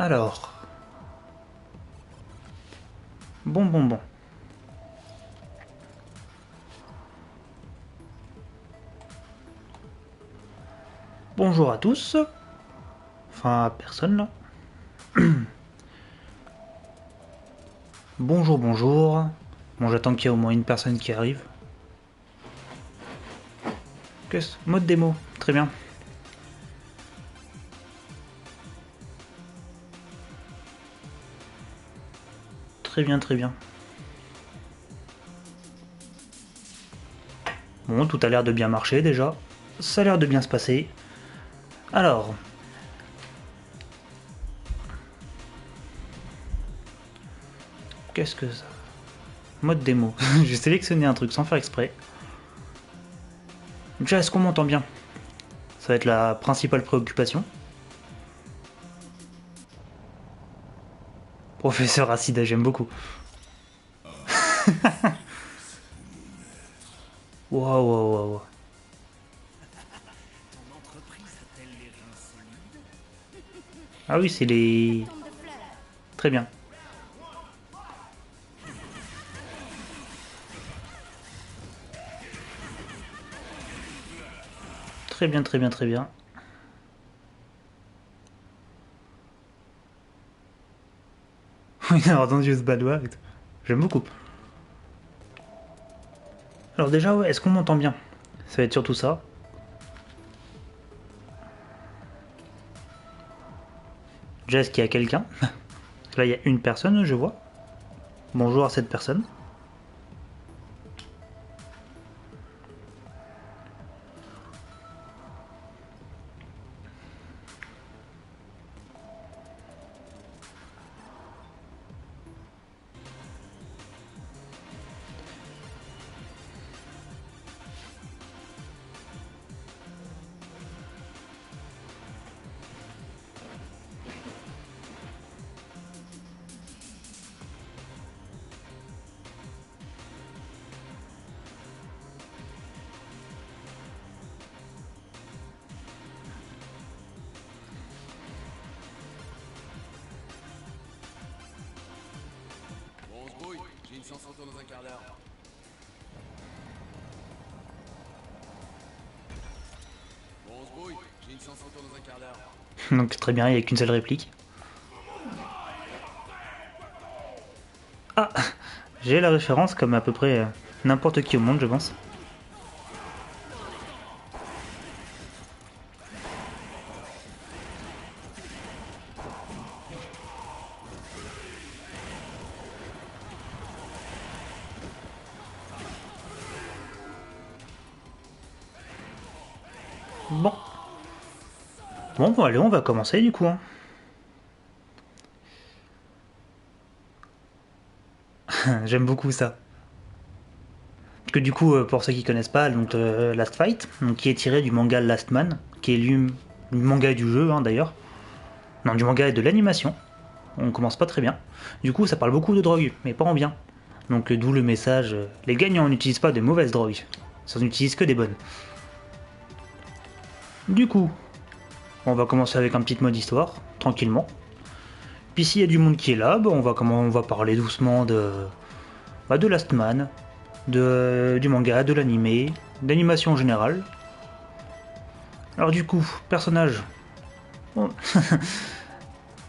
Alors. Bon. Bonjour à tous. Enfin, à personne là. Bonjour. Bon, j'attends qu'il y ait au moins une personne qui arrive. Qu'est-ce? Mode démo. Très bien. Très bien. Bon, tout a l'air de bien marcher déjà. Ça a l'air de bien se passer. Alors. Qu'est-ce que ça? Mode démo. J'ai sélectionné un truc sans faire exprès. Déjà, est-ce qu'on m'entend bien? Ça va être la principale préoccupation. Professeur Acide, j'aime beaucoup. Wow. Ah oui, c'est les... Très bien. Très bien. Oui, alors entendu ce badois. J'aime beaucoup. Alors déjà, ouais, est-ce qu'on m'entend bien? Ça va être surtout ça. Déjà, est-ce qu'il y a quelqu'un? Là, il y a une personne, je vois. Bonjour à cette personne. Bon, on se brouille, j'ai une séance retour dans un quart d'heure. Bon, on se brouille, j'ai une séance retour dans un quart d'heure. Donc très bien, il n'y a qu'une seule réplique. Ah, j'ai la référence comme à peu près n'importe qui au monde, je pense. Bon. Bon, allez, on va commencer du coup. Hein. J'aime beaucoup ça. Parce que du coup, pour ceux qui connaissent pas, donc Last Fight, donc, qui est tiré du manga Last Man, qui est lui du manga du jeu hein, d'ailleurs. Non, du manga et de l'animation. On commence pas très bien. Du coup, ça parle beaucoup de drogue, mais pas en bien. Donc d'où le message, les gagnants n'utilisent pas de mauvaises drogues, ça n'utilise que des bonnes. Du coup, on va commencer avec un petit mode histoire, tranquillement. Puis s'il y a du monde qui est là, bah, on va parler doucement de Last Man, du manga, de l'animé, d'animation en général. Alors du coup, personnage. Bon.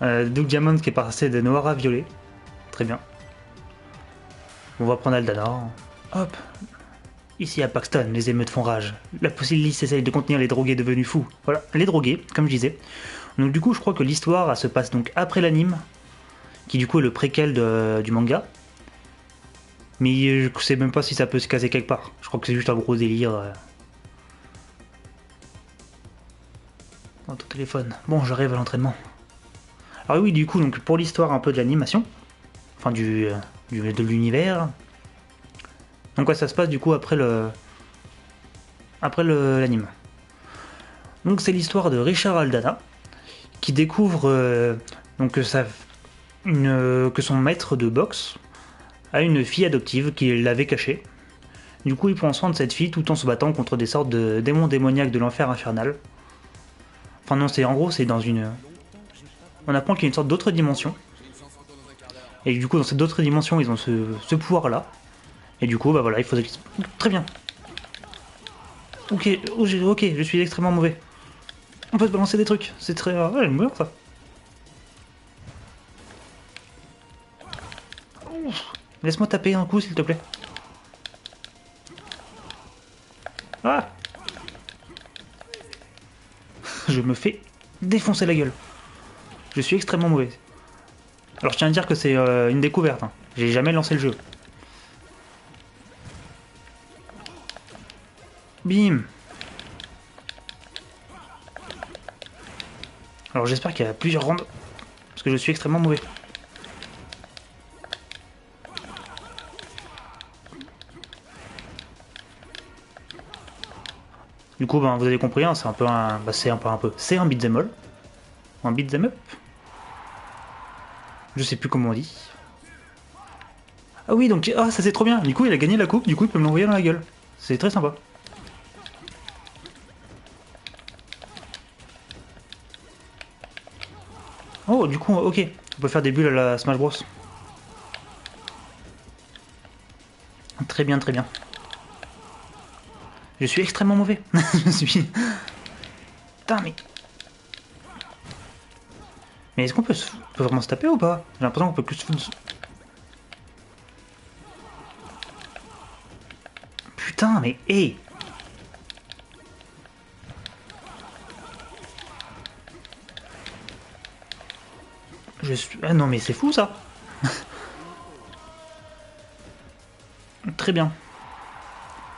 Doug Diamond qui est passé de noir à violet. Très bien. On va prendre Aldana. Hop. Ici à Paxton, les émeutes font rage. La Posilice essaye de contenir les drogués devenus fous. Voilà, les drogués, comme je disais. Donc du coup, je crois que l'histoire se passe donc après l'anime, qui du coup est le préquel du manga. Mais je sais même pas si ça peut se caser quelque part. Je crois que c'est juste un gros délire. Dans ton téléphone. Bon, j'arrive à l'entraînement. Alors oui, du coup, donc pour l'histoire un peu de l'animation, enfin de l'univers. Donc ouais, ça se passe du coup après l'anime. Donc c'est l'histoire de Richard Aldana qui découvre donc que son maître de boxe a une fille adoptive qui l'avait cachée. Du coup, il prend soin de cette fille tout en se battant contre des sortes de démons démoniaques de l'enfer infernal. Enfin non, c'est en gros c'est dans une... on apprend qu'il y a une sorte d'autre dimension. Et du coup, dans cette autre dimension, ils ont ce pouvoir-là. Et du coup, bah voilà, il faudrait... Très bien. Ok, ok, je suis extrêmement mauvais. On peut se balancer des trucs, c'est très... ouais, j'aime bien ça. Laisse-moi taper un coup, s'il te plaît. Ah. Je me fais défoncer la gueule. Je suis extrêmement mauvais. Alors je tiens à dire que c'est une découverte. Hein. J'ai jamais lancé le jeu. Bim. Alors j'espère qu'il y a plusieurs rounds. Parce que je suis extrêmement mauvais. Du coup, ben, vous avez compris, hein, c'est un peu un... Bah, c'est un peu... C'est un beat'em all. Un beat'em up. Je sais plus comment on dit. Ah oui, donc... Ah, ça c'est trop bien. Du coup, il a gagné la coupe, du coup, il peut me l'envoyer dans la gueule. C'est très sympa. Oh, du coup, ok. On peut faire des bulles à la Smash Bros. Très bien, très bien. Je suis extrêmement mauvais. Je suis... Putain, mais... Mais est-ce qu'on peut, peut vraiment se taper ou pas? J'ai l'impression qu'on peut plus se foutre... Putain, mais... Hey. Je suis... Ah non, mais c'est fou, ça. Très bien.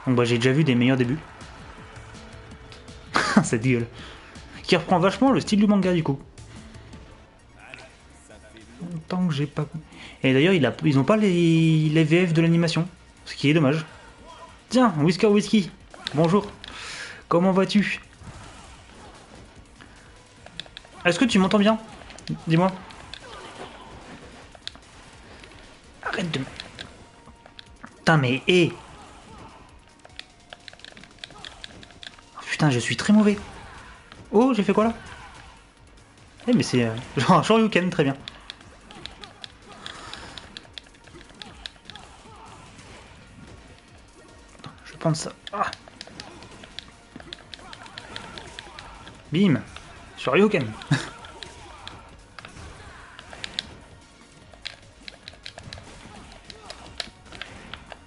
Donc bah j'ai déjà vu des meilleurs débuts. Cette gueule. Qui reprend vachement le style du manga du coup. Tant que j'ai pas... Et d'ailleurs ils ont pas les VF de l'animation. Ce qui est dommage. Tiens, Whisker Whisky. Bonjour. Comment vas-tu? Est-ce que tu m'entends bien? Dis-moi. Arrête de... Putain mais hé. Putain, je suis très mauvais. Oh, j'ai fait quoi là? Eh, mais c'est genre un Shoryuken, très bien. Je vais prendre ça. Ah. Bim. Shoryuken.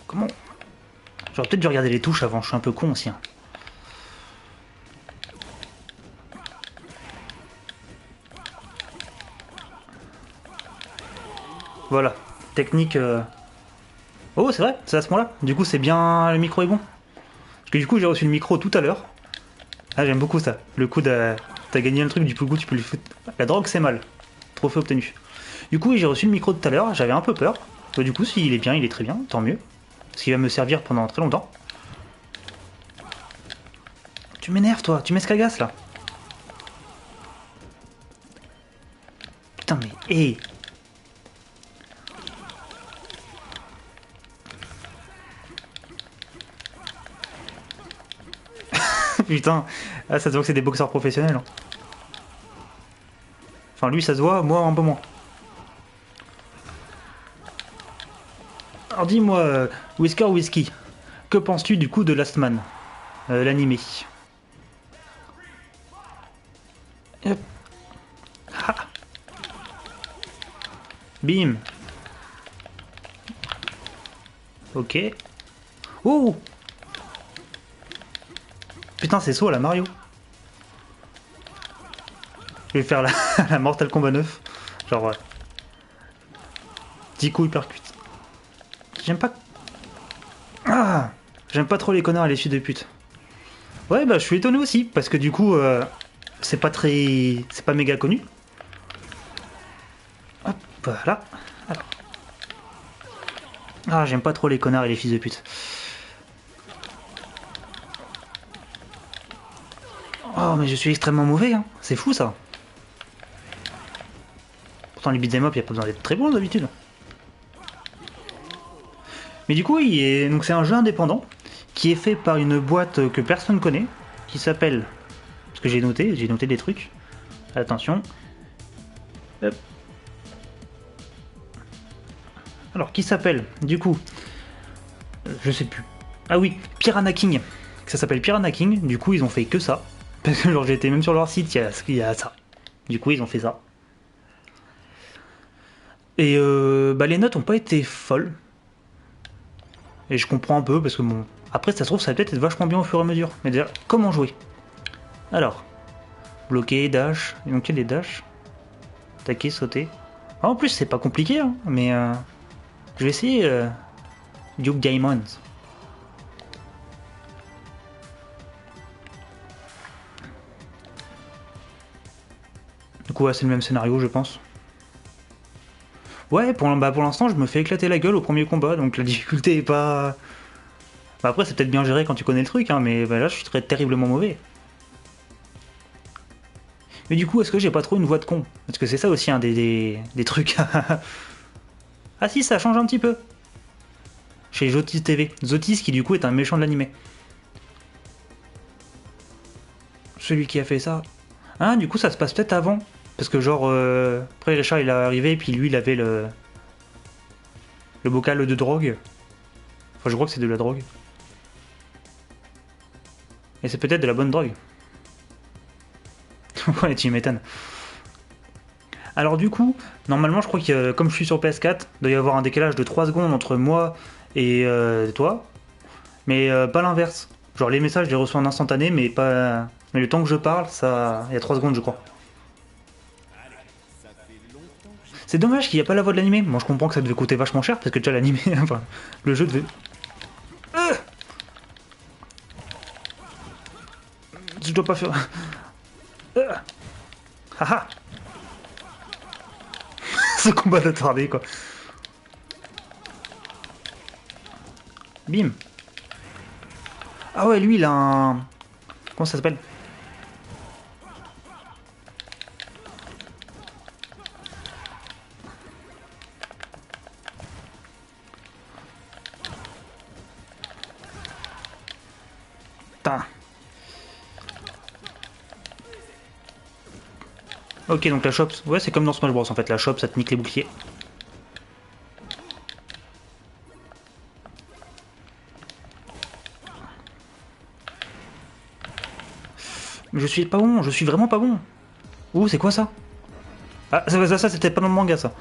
Comment? J'aurais peut-être dû regarder les touches avant, je suis un peu con aussi. Hein. Voilà, technique... Oh, c'est vrai, c'est à ce moment-là. Du coup, c'est bien... Le micro est bon. Parce que du coup, j'ai reçu le micro tout à l'heure. Ah, j'aime beaucoup ça. Le coup de... T'as gagné un truc, du coup, tu peux lui foutre... La drogue, c'est mal. Trophée obtenu. Du coup, j'ai reçu le micro tout à l'heure, j'avais un peu peur. Du coup, s'il est bien, il est très bien, tant mieux. Parce qu'il va me servir pendant très longtemps. Tu m'énerves, toi. Tu m'escagasses, là. Putain, mais... Hé. Putain, ah, ça se voit que c'est des boxeurs professionnels. Hein. Enfin, lui, ça se voit, moi, un peu moins. Alors, dis-moi, Whisker Whisky, que penses-tu du coup de Last Man, l'animé? Ah. Bim. Ok. Oh. Putain, c'est saut à la Mario. Je vais faire la, la Mortal Kombat 9. Genre, 10 coups hypercute. J'aime pas... Ah. J'aime pas trop les connards et les fils de pute. Ouais, bah je suis étonné aussi, parce que du coup, c'est pas très... C'est pas méga connu. Hop, voilà. Alors. Ah, j'aime pas trop les connards et les fils de pute. Oh, mais je suis extrêmement mauvais, hein. C'est fou, ça. Pourtant, les beat'em up, y a pas besoin d'être très bon, d'habitude. Mais du coup, donc c'est un jeu indépendant qui est fait par une boîte que personne connaît, qui s'appelle... Parce que j'ai noté des trucs. Attention. Hop. Alors, qui s'appelle, du coup, je sais plus. Ah oui, Piranha King. Ça s'appelle Piranha King, du coup, ils ont fait que ça. Parce que, genre, j'étais même sur leur site, il y a ça. Du coup, ils ont fait ça. Et bah, les notes ont pas été folles. Et je comprends un peu, parce que bon. Après, ça se trouve, ça va peut-être être vachement bien au fur et à mesure. Mais déjà, comment jouer? Alors, bloquer, dash. Donc, il y a des dash. Attaquer, sauter. Ah, en plus, c'est pas compliqué, hein, mais je vais essayer Duke Diamonds. Du coup, ouais, c'est le même scénario, je pense. Ouais, pour l'instant, je me fais éclater la gueule au premier combat, donc la difficulté est pas. Bah après, c'est peut-être bien géré quand tu connais le truc, hein, mais bah là, je suis très terriblement mauvais. Mais du coup, est-ce que j'ai pas trop une voix de con? Parce que c'est ça aussi un des trucs. Ah si, ça change un petit peu. Chez Zotis TV. Zotis qui du coup est un méchant de l'animé. Celui qui a fait ça. Ah, du coup, ça se passe peut-être avant. Parce que genre, après Richard il est arrivé, et puis lui il avait le bocal de drogue. Enfin, je crois que c'est de la drogue. Et c'est peut-être de la bonne drogue. Ouais, tu m'étonnes. Alors du coup, normalement je crois que comme je suis sur PS4, il doit y avoir un décalage de 3 secondes entre moi et toi. Mais pas l'inverse. Genre les messages je les reçois en instantané, mais pas. Mais le temps que je parle, ça. Il y a 3 secondes je crois. C'est dommage qu'il n'y a pas la voix de l'animé. Moi je comprends que ça devait coûter vachement cher parce que déjà l'animé. Enfin, le jeu devait. Je dois pas faire. Haha. Ce combat d'attardé quoi. Bim. Ah ouais, lui il a un. Comment ça s'appelle? Putain. Ok, donc la shop. Ouais, c'est comme dans Smash Bros en fait. La shop ça te nique les boucliers. Je suis pas bon, je suis vraiment pas bon. Ouh, c'est quoi ça? Ah, ça c'était pas dans le manga ça.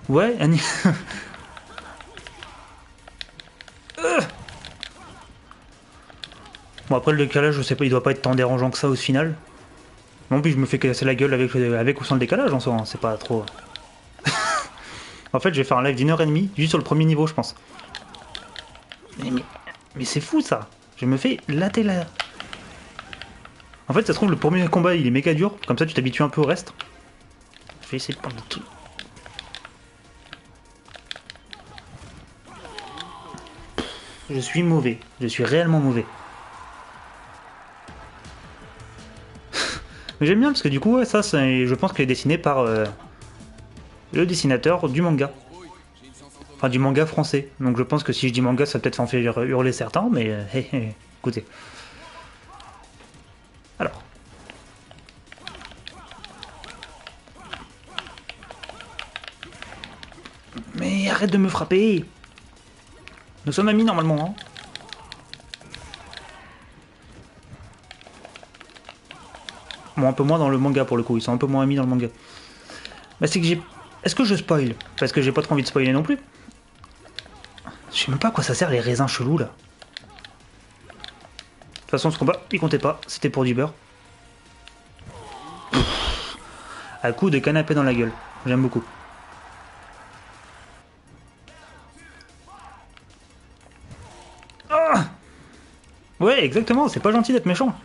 Ouais, Annie. Bon, après le décalage, je sais pas, il doit pas être tant dérangeant que ça au final. Non, puis je me fais casser la gueule avec ou sans le décalage en soi, hein, c'est pas trop. En fait, je vais faire un live d'1 heure et demie, juste sur le premier niveau, je pense. Mais c'est fou ça! Je me fais latter la. En fait, ça se trouve, le premier combat il est méga dur, comme ça tu t'habitues un peu au reste. Je vais essayer de prendre le truc. Je suis mauvais, je suis réellement mauvais. Mais j'aime bien parce que du coup, ouais, ça, je pense qu'il est dessiné par le dessinateur du manga. Enfin, du manga français. Donc je pense que si je dis manga, ça va peut-être en faire hurler certains, mais écoutez. Alors. Mais arrête de me frapper! Nous sommes amis normalement, hein. Bon, un peu moins dans le manga pour le coup, ils sont un peu moins amis dans le manga. Bah, c'est que j'ai. Est-ce que je spoil? Parce que j'ai pas trop envie de spoiler non plus. Je sais même pas à quoi ça sert les raisins chelous là. De toute façon, ce combat, il comptait pas, c'était pour du beurre. À coup de canapé dans la gueule. J'aime beaucoup. Ah, ouais, exactement, c'est pas gentil d'être méchant.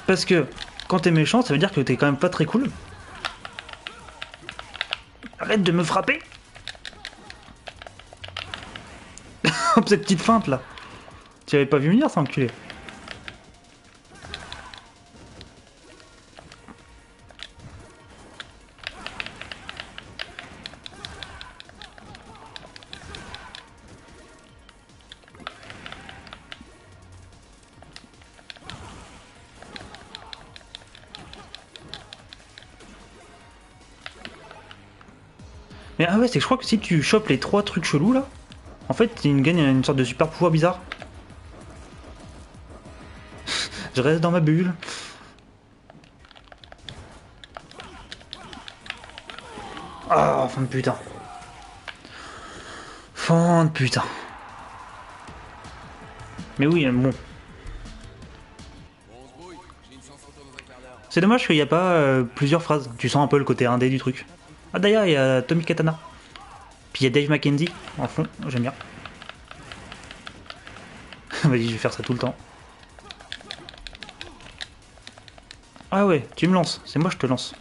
Parce que quand t'es méchant, ça veut dire que t'es quand même pas très cool. Arrête de me frapper! Hop, cette petite feinte là. Tu avais pas vu venir, ça enculé. Mais ah ouais, c'est que je crois que si tu chopes les 3 trucs chelous là, en fait, tu gagnes une sorte de super pouvoir bizarre. Je reste dans ma bulle. Ah, fin de putain. Fin de putain. Mais oui, bon. Bon, on se brouille. J'ai une séance photo dans un quart d'heure. C'est dommage qu'il n'y a pas plusieurs phrases. Tu sens un peu le côté indé du truc. Ah d'ailleurs, il y a Tommy Katana. Puis il y a Dave McKenzie en fond, j'aime bien. Vas-y, je vais faire ça tout le temps. Ah ouais, tu me lances, c'est moi je te lance.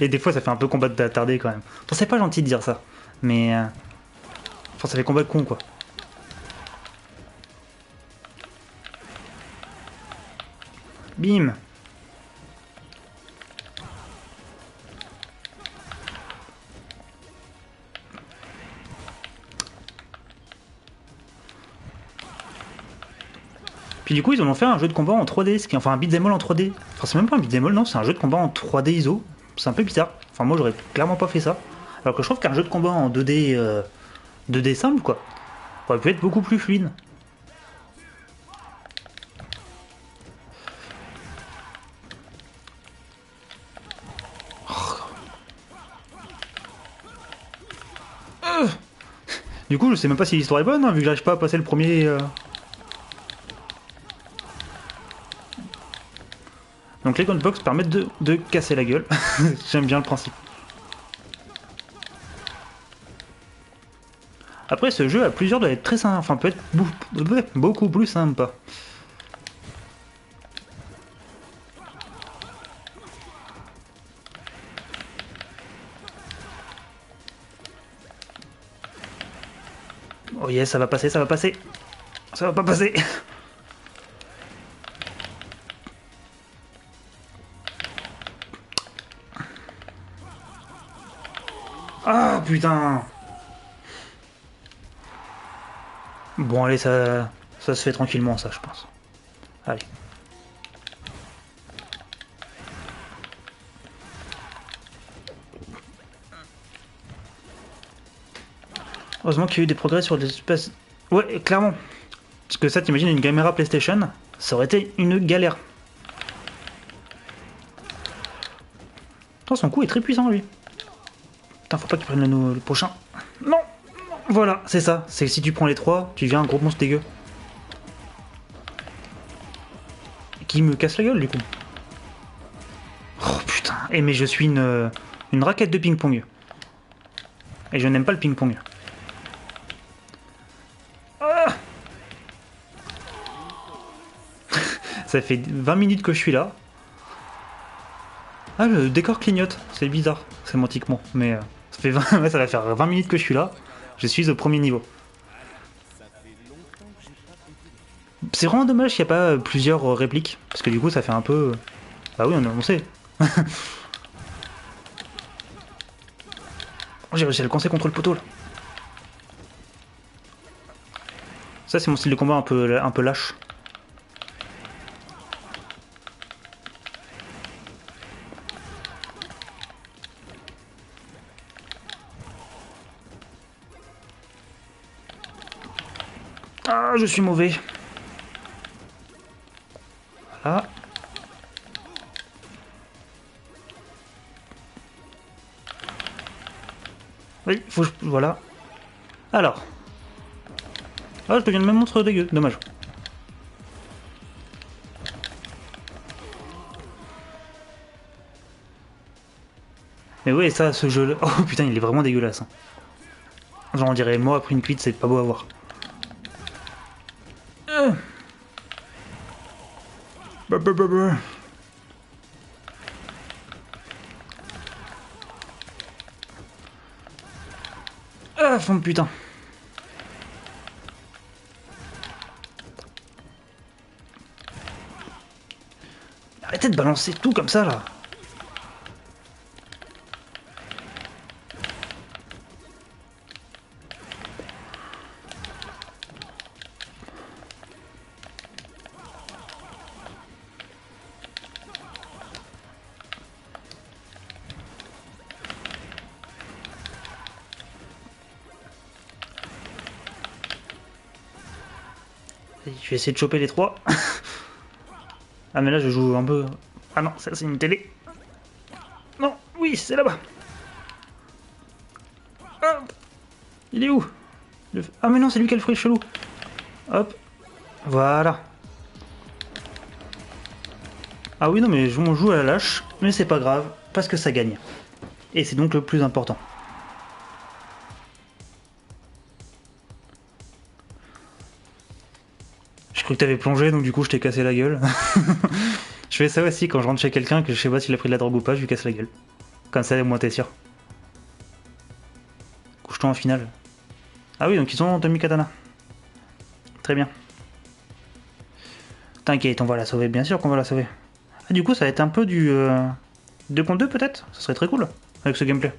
Et des fois ça fait un peu combat d'attardé quand même. Bon, c'est pas gentil de dire ça, mais... Enfin ça fait combat de con quoi. Bim. Puis du coup ils en ont fait un jeu de combat en 3D, ce qui est enfin un beat'em all en 3D. Enfin c'est même pas un beat'em all, non, c'est un jeu de combat en 3D ISO. C'est un peu bizarre. Enfin moi j'aurais clairement pas fait ça. Alors que je trouve qu'un jeu de combat en 2D, 2D simple quoi, aurait pu être beaucoup plus fluide. Du coup je sais même pas si l'histoire est bonne, hein, vu que j'arrive pas à passer le premier... Donc les gunbox permettent de casser la gueule. J'aime bien le principe. Après ce jeu à plusieurs doit être très simple, enfin peut être beaucoup plus sympa. Oh yes, ça va passer, ça va passer. Ça va pas passer. Ah putain. Bon allez, ça se fait tranquillement ça je pense. Allez. Heureusement qu'il y a eu des progrès sur l'espace. Ouais, clairement. Parce que ça, t'imagines une caméra PlayStation, ça aurait été une galère. Attends, son coup est très puissant lui. Putain, faut pas qu'il prenne le prochain. Non. Voilà, c'est ça. C'est que si tu prends les 3, tu deviens un gros monstre dégueu. Qui me casse la gueule du coup. Oh putain. Eh mais je suis une raquette de ping-pong. Et je n'aime pas le ping-pong. Ah. Ça fait 20 minutes que je suis là. Ah, le décor clignote. C'est bizarre, sémantiquement. Mais ça fait 20... ouais, ça va faire 20 minutes que je suis là. Je suis au premier niveau. C'est vraiment dommage qu'il n'y a pas plusieurs répliques. Parce que du coup, ça fait un peu... Bah oui, on sait. J'ai réussi à le coincer contre le poteau là. Ça c'est mon style de combat un peu lâche. Ah, je suis mauvais. Voilà. Oui, faut que je... Voilà. Alors. Ah, je deviens le même monstre dégueu. Dommage. Mais ouais, ça, ce jeu-là... Oh putain, il est vraiment dégueulasse. Hein. Genre, on dirait moi après une cuite, c'est pas beau à voir. Ah, fond de putain. Arrêtez de balancer tout comme ça, là. Je vais essayer de choper les trois. Ah mais là je joue un peu... Ah non, ça c'est une télé. Non, oui, c'est là-bas. Hop. Il est où? Ah mais non, c'est lui qui a le fruit chelou. Hop. Voilà. Ah oui, non mais on joue à la lâche, mais c'est pas grave, parce que ça gagne. Et c'est donc le plus important. Je crois que t'avais plongé, donc du coup je t'ai cassé la gueule. Je fais ça aussi quand je rentre chez quelqu'un que je sais pas s'il a pris de la drogue ou pas, je lui casse la gueule. Comme ça, au moins t'es sûr. Couche-toi en finale. Ah oui, donc ils sont en demi-katana. Très bien. T'inquiète, on va la sauver, bien sûr qu'on va la sauver. Ah, du coup, ça va être un peu du 2 contre 2 peut-être. Ça serait très cool avec ce gameplay.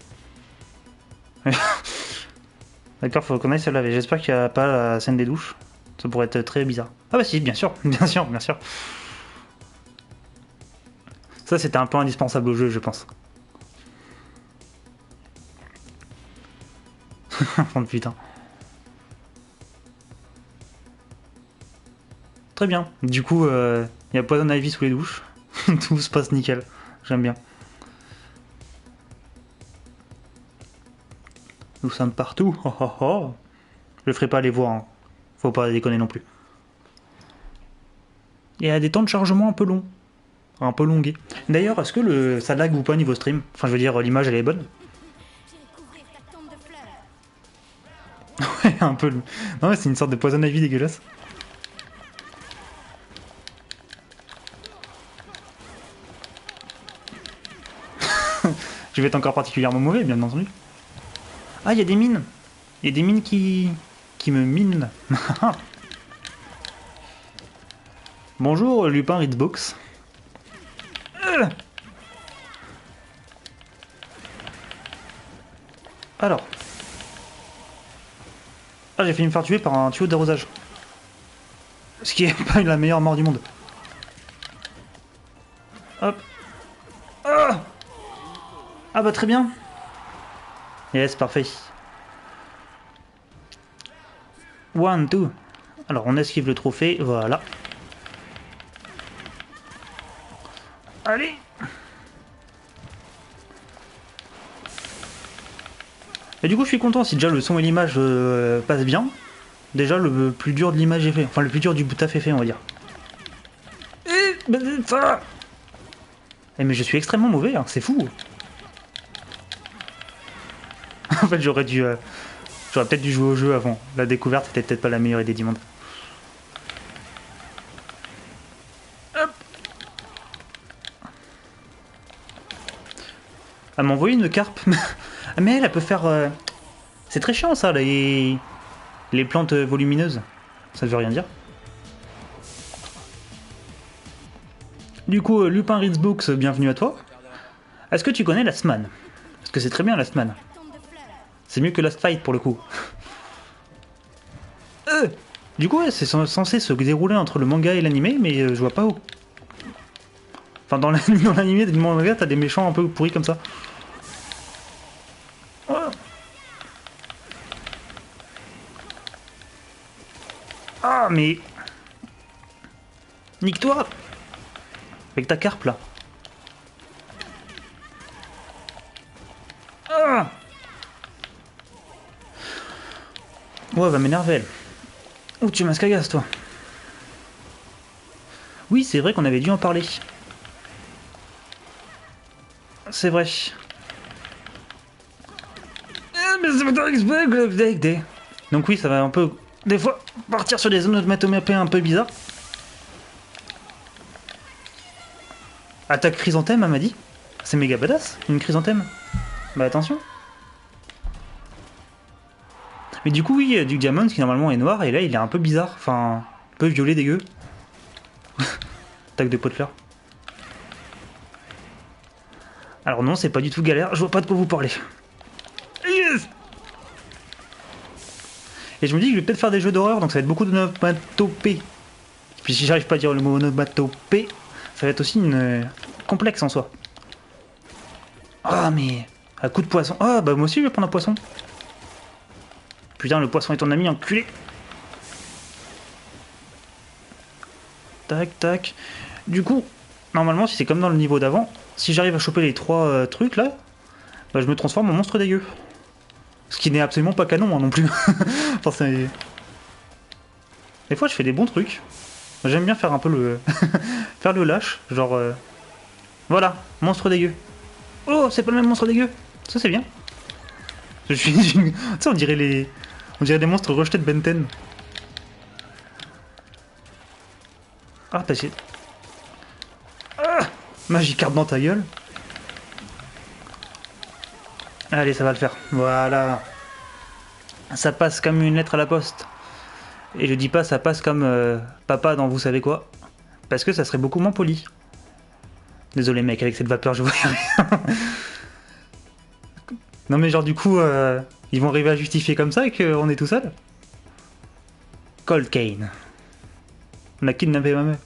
D'accord, faut qu'on aille se laver. J'espère qu'il n'y a pas la scène des douches. Ça pourrait être très bizarre. Ah bah si, bien sûr, bien sûr, bien sûr. Ça, c'était un peu indispensable au jeu, je pense. Oh putain. Très bien. Du coup, il y a Poison Ivy sous les douches. Tout se passe nickel. J'aime bien. Nous sommes partout. Oh, oh, oh. Je le ferai pas aller voir. Hein. Faut pas déconner non plus. Il y a des temps de chargement un peu longs. Un peu longués. D'ailleurs, est-ce que ça lag ou pas niveau stream? Enfin, je veux dire, l'image elle est bonne. Ouais, un peu. Non, ouais, c'est une sorte de Poison Ivy dégueulasse. Je vais être encore particulièrement mauvais, bien entendu. Ah, il y a des mines. Il y a des mines qui me minent. Bonjour, Lupin Ritzbox. Alors. Ah, j'ai failli me faire tuer par un tuyau d'arrosage. Ce qui est pas la meilleure mort du monde. Hop. Ah, ah bah très bien. Yes, parfait. One, two. Alors, on esquive le trophée, voilà. Allez. Et du coup, je suis content si déjà le son et l'image passent bien. Déjà, le plus dur de l'image est fait. Enfin, le plus dur du taf est fait, on va dire. Eh, mais je suis extrêmement mauvais, hein, c'est fou. En fait, j'aurais peut-être dû jouer au jeu avant. La découverte était peut-être pas la meilleure idée du monde. Hop. Elle m'a envoyé une carpe. Mais elle peut faire... C'est très chiant ça, les plantes volumineuses. Ça veut rien dire. Du coup, Lupin Ritzbooks, bienvenue à toi. Est-ce que tu connais Last Man? Parce que c'est très bien Last Man. C'est mieux que Last Fight pour le coup. Du coup, ouais, c'est censé se dérouler entre le manga et l'animé, mais je vois pas où. Enfin, dans l'animé, dans le manga, t'as des méchants un peu pourris comme ça. Oh. Ah, mais... Nique-toi! Avec ta carpe, là. Ah! Ouais, va m'énerver, elle. Oh, tu m'ascagasses, toi. Oui, c'est vrai qu'on avait dû en parler. C'est vrai. Donc oui, ça va un peu, des fois, partir sur des onomatopées un peu bizarres. Attaque chrysanthème, elle m'a dit. C'est méga badass, une chrysanthème. Bah attention. Mais du coup, oui, Duke Diamond, qui normalement est noir, et là, il est un peu bizarre. Enfin, un peu violet, dégueu. Attaque de pot de fleurs. Alors non, c'est pas du tout galère, je vois pas de quoi vous parler. Yes! Et je me dis que je vais peut-être faire des jeux d'horreur, donc ça va être beaucoup d'onomatopées. Puis si j'arrive pas à dire le mot onomatopée, ça va être aussi une complexe en soi. Ah mais... Un coup de poisson. Ah bah moi aussi je vais prendre un poisson. Putain, le poisson est ton ami, enculé. tac, tac. Du coup, normalement, si c'est comme dans le niveau d'avant, si j'arrive à choper les 3 trucs là, bah, je me transforme en monstre dégueu. Ce qui n'est absolument pas canon hein, non plus. Enfin, des fois, je fais des bons trucs. J'aime bien faire un peu le... faire le lâche, genre... Voilà, monstre dégueu. Oh, c'est pas le même monstre dégueu. Ça, c'est bien. Je suis... tu sais, on dirait les... On dirait des monstres rejetés de Benten. Ah, t'as essayé... Ah, magie carte dans ta gueule. Allez, ça va le faire. Voilà. Ça passe comme une lettre à la poste. Et je dis pas ça passe comme papa dans vous savez quoi. Parce que ça serait beaucoup moins poli. Désolé mec, avec cette vapeur je vois rien. Non mais genre du coup, ils vont arriver à justifier comme ça qu'on est tout seul. Cold Kane. On a kidnappé ma meuf.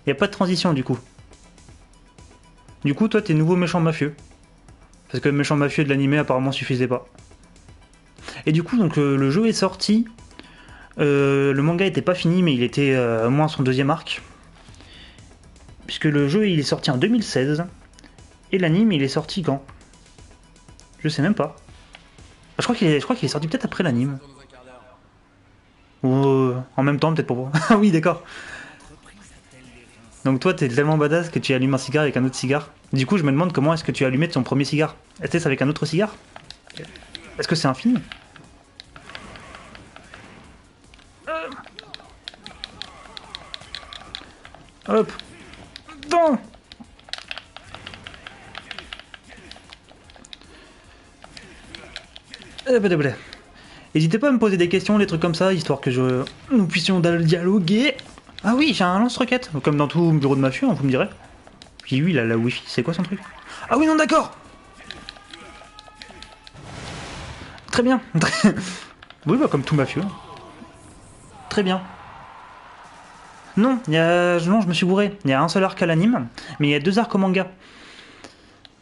Y a pas de transition du coup. Du coup toi t'es nouveau méchant mafieux. Parce que le méchant mafieux de l'animé apparemment suffisait pas. Et du coup donc le jeu est sorti. Le manga était pas fini mais il était au moins son 2e arc. Puisque le jeu il est sorti en 2016. Et l'anime il est sorti quand? Je sais même pas. Je crois qu'il est sorti peut-être après l'anime. Ou en même temps peut-être pour moi. Ah oui d'accord. Donc toi t'es tellement badass que tu allumes un cigare avec un autre cigare. Du coup je me demande comment est-ce que tu as allumé ton premier cigare. Est-ce avec un autre cigare? Est-ce que c'est infini? Hop. Non. N'hésitez pas à me poser des questions, des trucs comme ça, histoire que nous puissions dialoguer. Ah oui, j'ai un lance-roquette, comme dans tout bureau de mafieux, vous me direz. Puis lui, il a la wifi, c'est quoi son truc? Ah oui, non, d'accord. Très bien. Oui, bah comme tout mafieux. Très bien. Non, non, je me suis bourré. Il y a un seul arc à l'anime, mais il y a 2 arcs au manga.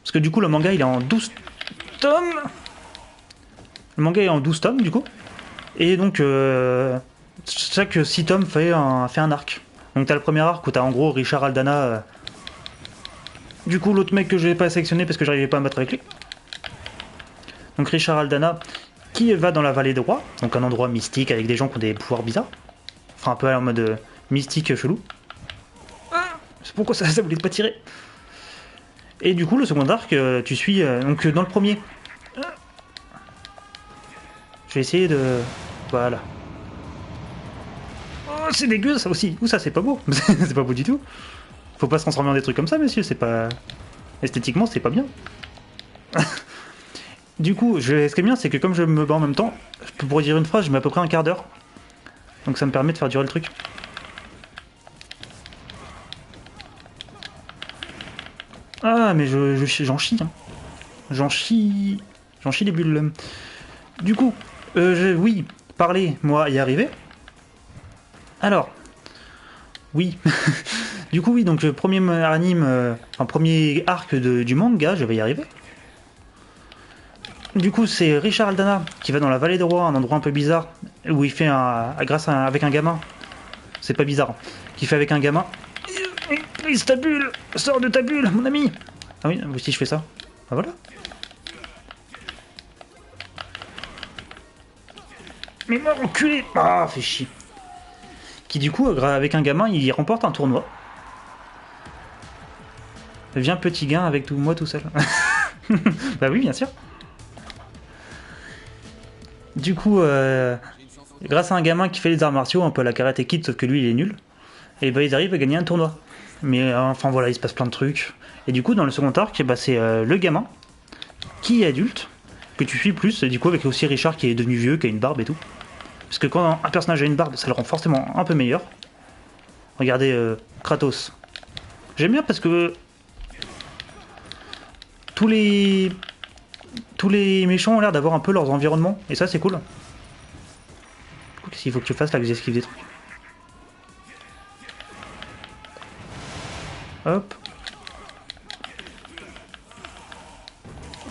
Parce que du coup, le manga, il est en 12 tomes. Le manga est en 12 tomes, du coup. Et donc, chaque 6 tomes fait un arc. Donc t'as le premier arc où t'as en gros Richard Aldana. Du coup, l'autre mec que je n'ai pas sélectionné parce que j'arrivais pas à me battre avec lui. Donc Richard Aldana, qui va dans la vallée des rois. Donc un endroit mystique avec des gens qui ont des pouvoirs bizarres. Enfin, un peu en mode mystique chelou. C'est pourquoi ça voulait pas tirer. Et du coup, le second arc, tu suis... donc dans le premier... Je vais essayer de... Voilà. Oh, c'est dégueu ça aussi. Ou ça, c'est pas beau. C'est pas beau du tout. Faut pas se transformer en des trucs comme ça, monsieur. C'est pas... Esthétiquement, c'est pas bien. Du coup, ce qui est bien, c'est que comme je me bats en même temps, je pourrais dire une phrase, je mets à peu près un quart d'heure. Donc ça me permet de faire durer le truc. Ah, mais j'en chie. Hein. J'en chie les bulles. Du coup, oui, parler, moi, y arriver. Alors, oui. Du coup, oui, donc le premier anime, premier arc du manga, je vais y arriver. Du coup, c'est Richard Aldana qui va dans la vallée des rois, un endroit un peu bizarre, où il fait avec un gamin. C'est pas bizarre. Qui fait avec un gamin. Brise ta bulle, sors de ta bulle, mon ami. Ah oui, si je fais ça. Bah voilà. Mais moi, enculé. Ah, fait chier. Qui du coup, avec un gamin, il remporte un tournoi. Viens petit gain avec moi tout seul. Bah oui, bien sûr. Du coup, grâce à un gamin qui fait les arts martiaux, un peu à la Karate Kid, sauf que lui il est nul, et bah ils arrivent à gagner un tournoi. Mais enfin voilà, il se passe plein de trucs. Et du coup, dans le second arc, bah, c'est le gamin qui est adulte, que tu suis plus, et du coup avec aussi Richard qui est devenu vieux, qui a une barbe et tout. Parce que quand un personnage a une barbe, ça le rend forcément un peu meilleur. Regardez Kratos. J'aime bien parce que tous les méchants ont l'air d'avoir un peu leurs environnements, et ça c'est cool. Qu'est-ce qu'il faut que tu fasses là que j'esquive des trucs? Hop.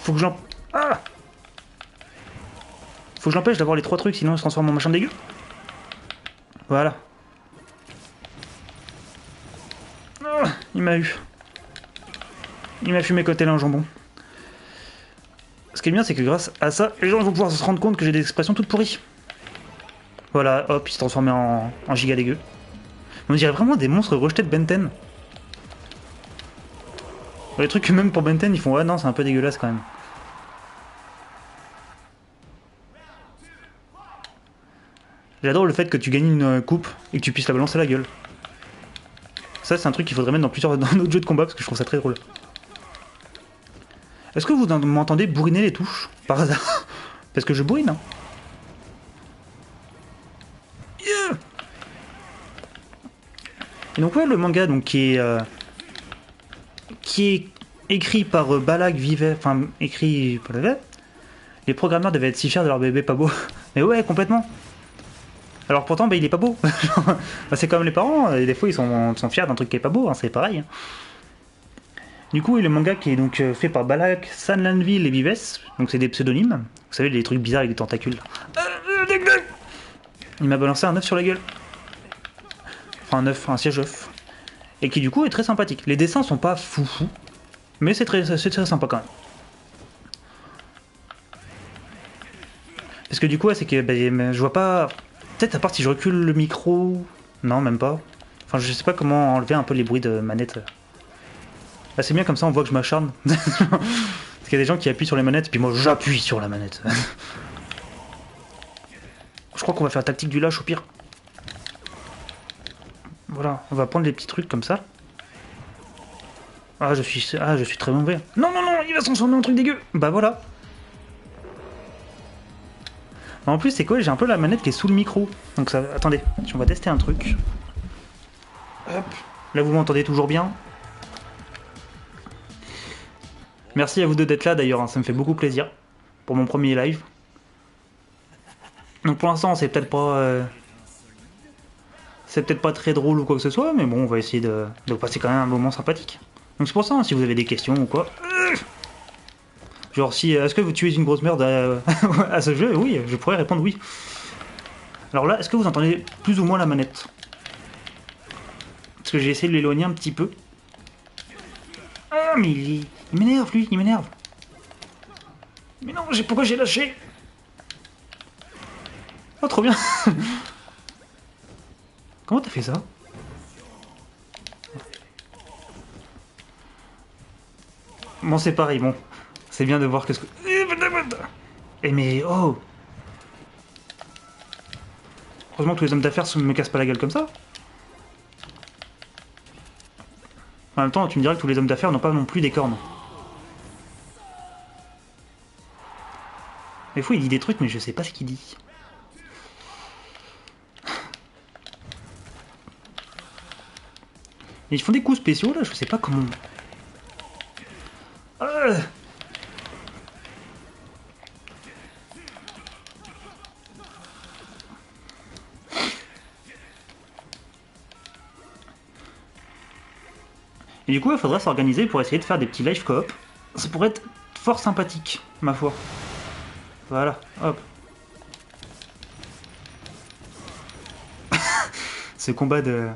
Faut que j'en... Ah! Faut que j'empêche d'avoir les 3 trucs, sinon il se transforme en machin dégueu. Voilà. Il m'a eu. Il m'a fumé côté là en jambon. Ce qui est bien, c'est que grâce à ça, les gens vont pouvoir se rendre compte que j'ai des expressions toutes pourries. Voilà, hop, il s'est transformé en giga dégueu. On dirait vraiment des monstres rejetés de Ben 10. Les trucs que même pour Ben 10, ils font ouais, non, c'est un peu dégueulasse quand même. J'adore le fait que tu gagnes une coupe et que tu puisses la balancer à la gueule. Ça, c'est un truc qu'il faudrait mettre dans plusieurs dans d'autres jeux de combat parce que je trouve ça très drôle. Est-ce que vous m'entendez bourriner les touches par hasard? Parce que je bourrine, hein. Yeah. Et donc ouais, le manga donc qui est écrit par Balag Vivet, enfin écrit par Vivet. Les programmeurs devaient être si fiers de leur bébé pas beau. Mais ouais, complètement. Alors pourtant, bah, il est pas beau. Bah, c'est comme les parents, et des fois ils sont fiers d'un truc qui est pas beau, hein, c'est pareil. Du coup, le manga qui est donc fait par Balak, Sanlanville et Vives, donc c'est des pseudonymes. Vous savez, les trucs bizarres avec des tentacules. Il m'a balancé un œuf sur la gueule. Enfin, un œuf, un siège œuf. Et qui du coup est très sympathique. Les dessins sont pas foufou, mais c'est très sympa quand même. Parce que du coup, ouais, c'est que bah, je vois pas. Peut-être à part si je recule le micro. Non, même pas. Enfin, je sais pas comment enlever un peu les bruits de manette. Bah, c'est bien comme ça, on voit que je m'acharne. Parce qu'il y a des gens qui appuient sur les manettes, puis moi j'appuie sur la manette. Je crois qu'on va faire la tactique du lâche au pire. Voilà, on va prendre les petits trucs comme ça. Ah, je suis très mauvais. Non, non, non, il va se transformer en truc dégueu. Bah voilà. En plus, c'est quoi? J'ai un peu la manette qui est sous le micro. Donc ça. Attendez, on va tester un truc. Hop. Là, vous m'entendez toujours bien? Merci à vous deux d'être là d'ailleurs, hein, ça me fait beaucoup plaisir. Pour mon premier live. Donc pour l'instant, c'est peut-être pas. C'est peut-être pas très drôle ou quoi que ce soit, mais bon, on va essayer de passer quand même un moment sympathique. Donc c'est pour ça, hein, si vous avez des questions ou quoi. Genre, si. Est-ce que vous tuez une grosse merde à ce jeu? Oui, je pourrais répondre oui. Alors là, est-ce que vous entendez plus ou moins la manette? Parce que j'ai essayé de l'éloigner un petit peu. Ah, mais il m'énerve, lui, il m'énerve. Mais non, pourquoi j'ai lâché? Oh, trop bien. Comment t'as fait ça? Bon, c'est pareil, bon. C'est bien de voir que ce que... Eh mais, oh. Heureusement que tous les hommes d'affaires me cassent pas la gueule comme ça. En même temps, tu me diras que tous les hommes d'affaires n'ont pas non plus des cornes. Des fois, il dit des trucs, mais je sais pas ce qu'il dit. Et ils font des coups spéciaux, là, je sais pas comment... Et du coup, il faudra s'organiser pour essayer de faire des petits live coop. Ça pourrait être fort sympathique, ma foi. Voilà, hop. Ce combat de...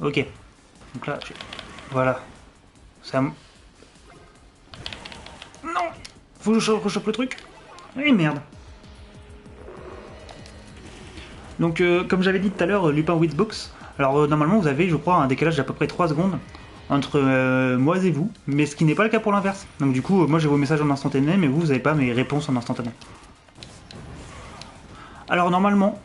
Ok. Donc là, voilà. Ça... Non! Faut que je rechoppe le truc. Eh merde. Donc, comme j'avais dit tout à l'heure, Lupin Witsbox. Alors, normalement, vous avez, je crois, un décalage d'à peu près 3 secondes entre moi et vous, mais ce qui n'est pas le cas pour l'inverse. Donc, du coup, moi j'ai vos messages en instantané, mais vous n'avez pas mes réponses en instantané. Alors, normalement,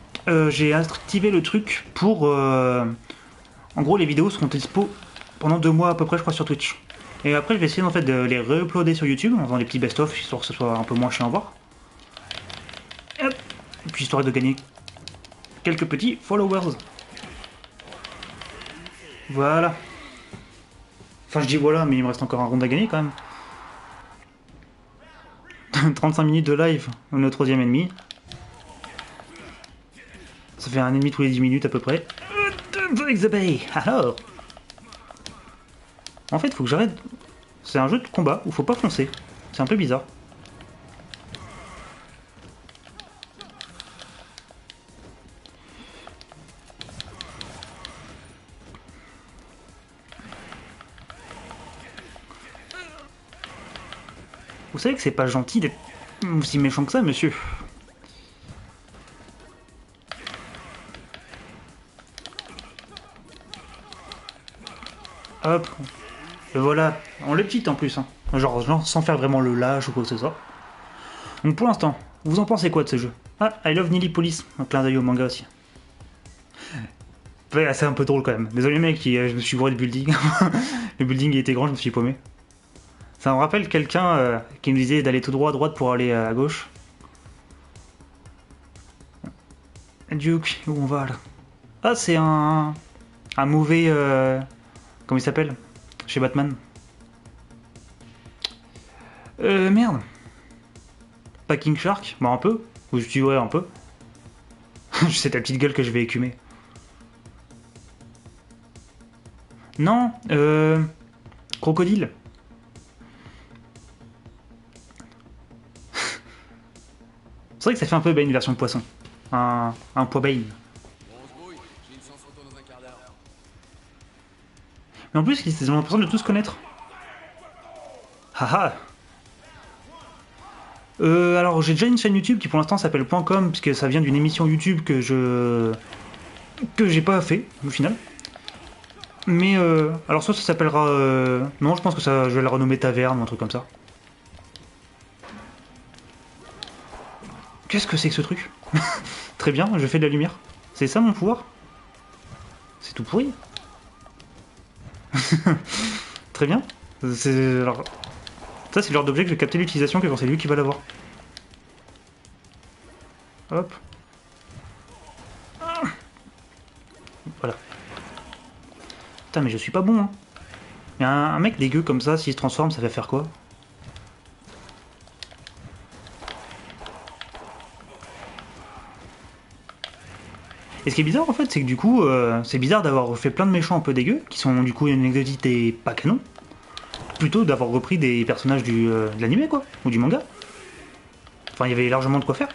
j'ai activé le truc pour. En gros, les vidéos seront dispo pendant 2 mois à peu près, je crois, sur Twitch. Et après, je vais essayer en fait de les re-uploader sur YouTube en faisant des petits best-of, histoire que ce soit un peu moins chiant à voir. Et hop. Et puis, histoire de gagner quelques petits followers. Voilà. Enfin, je dis voilà, mais il me reste encore un round à gagner quand même. 35 minutes de live, on est au 3ème ennemi. Ça fait un ennemi tous les 10 minutes à peu près. Alors. En fait, faut que j'arrête. C'est un jeu de combat où faut pas foncer. C'est un peu bizarre. Vous savez que c'est pas gentil d'être aussi méchant que ça, monsieur. Hop. Et voilà. On le cheat en plus. Hein. Genre, sans faire vraiment le lâche ou quoi que ce soit. Donc pour l'instant, vous en pensez quoi de ce jeu? Ah, I love Nilly Police. Un clin d'œil au manga aussi. Ouais, c'est un peu drôle quand même. Désolé mec, je me suis gouré de building. Le building il était grand, je me suis paumé. Ça me rappelle quelqu'un qui me disait d'aller tout droit à droite pour aller à gauche. Duke, où on va là? Ah, c'est un mauvais... comment il s'appelle? Chez Batman. Merde. Pas King Shark? Bon, un peu. Ou je dis ouais, un peu. C'est ta petite gueule que je vais écumer. Non, Crocodile. C'est vrai que ça fait un peu Bane version poisson. Un poids Bane. On se brouille, j'ai une séance photo dans un quart d'heure. Mais en plus, ils ont l'impression de tous connaître. Haha. Alors j'ai déjà une chaîne YouTube qui pour l'instant s'appelle .com puisque ça vient d'une émission YouTube que j'ai pas fait au final. Mais alors soit ça s'appellera non, je pense que ça je vais la renommer Taverne ou un truc comme ça. Qu'est-ce que c'est que ce truc? Très bien, je fais de la lumière. C'est ça mon pouvoir? C'est tout pourri. Très bien. Alors ça c'est le genre d'objet que je vais capter l'utilisation que quand c'est lui qui va l'avoir. Hop. Voilà. Putain mais je suis pas bon hein. Mais un mec dégueu comme ça, s'il se transforme, ça va faire quoi? Et ce qui est bizarre en fait, c'est que du coup, c'est bizarre d'avoir fait plein de méchants un peu dégueux, qui sont du coup une exotique et pas canon, plutôt d'avoir repris des personnages de l'anime quoi, ou du manga. Enfin, il y avait largement de quoi faire.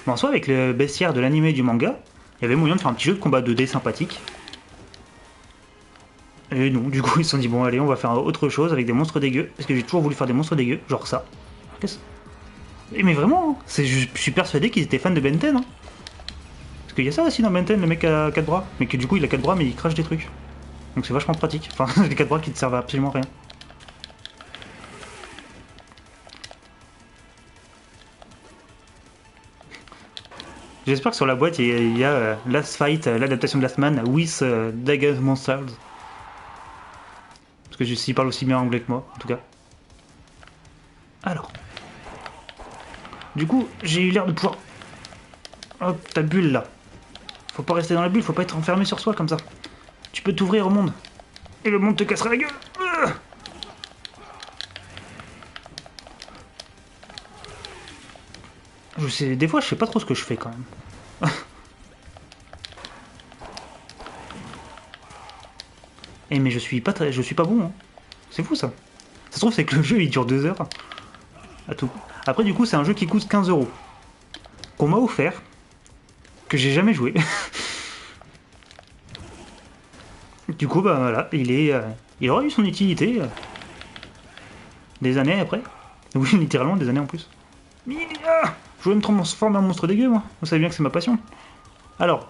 Mais en soi, avec le bestiaire de l'anime et du manga, il y avait moyen de faire un petit jeu de combat 2D sympathique. Et non, du coup, ils se sont dit, bon, allez, on va faire autre chose avec des monstres dégueux, parce que j'ai toujours voulu faire des monstres dégueux, genre ça. Qu'est-ce... Mais vraiment, hein, je suis persuadé qu'ils étaient fans de Ben 10, hein. Parce qu'il y a ça aussi dans Ben 10, le mec à 4 bras, mais que du coup, il a 4 bras, mais il crache des trucs. Donc c'est vachement pratique. Enfin, les 4 bras qui ne servent à absolument rien. J'espère que sur la boîte, il y a Last Fight, l'adaptation de Last Man, with Dagger Monsters. Parce que s'il parle aussi bien anglais que moi, en tout cas. Alors. Du coup, j'ai eu l'air de pouvoir... Hop, ta bulle là. Faut pas rester dans la bulle, faut pas être enfermé sur soi comme ça. Tu peux t'ouvrir au monde. Et le monde te cassera la gueule. Je sais, des fois, je sais pas trop ce que je fais quand même. Eh mais je suis pas bon. Hein. C'est fou ça. Ça se trouve c'est que le jeu il dure 2 heures. À tout. Après du coup c'est un jeu qui coûte 15 €. Qu'on m'a offert. Que j'ai jamais joué. Du coup bah voilà, il aura eu son utilité. Des années après. Oui littéralement des années en plus. Je voulais me transformer en monstre dégueu moi. Vous savez bien que c'est ma passion. Alors.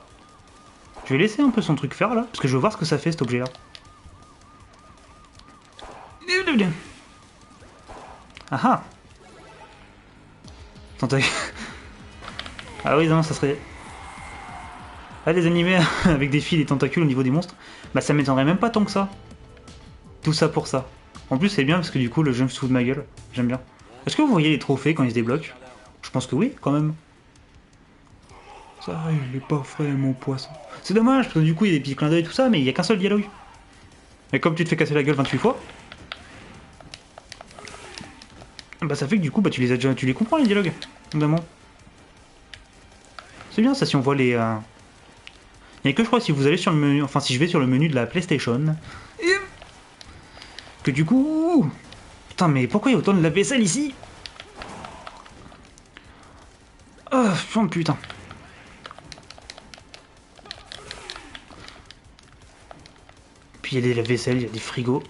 Je vais laisser un peu son truc faire là. Parce que je veux voir ce que ça fait cet objet là. Ah ah. Ah oui, non, ça serait... Ah, des animés avec des fils et des tentacules au niveau des monstres, bah ça m'étonnerait même pas tant que ça. Tout ça pour ça. En plus, c'est bien parce que du coup, le jeu me fout de ma gueule. J'aime bien. Est-ce que vous voyez les trophées quand ils se débloquent? Je pense que oui, quand même. Ça, il est pas frais, mon poisson. C'est dommage, parce que du coup, il y a des petits clins d'œil et tout ça, mais il y a qu'un seul dialogue. Et comme tu te fais casser la gueule 28 fois, bah ça fait que du coup, bah tu les comprends les dialogues, évidemment. C'est bien ça si on voit les... Il n'y a que je crois si vous allez sur le menu, enfin si je vais sur le menu de la PlayStation, que du coup... Putain mais pourquoi il y a autant de lave-vaisselle ici? Oh putain. Puis il y a des lave-vaisselle, il y a des frigos.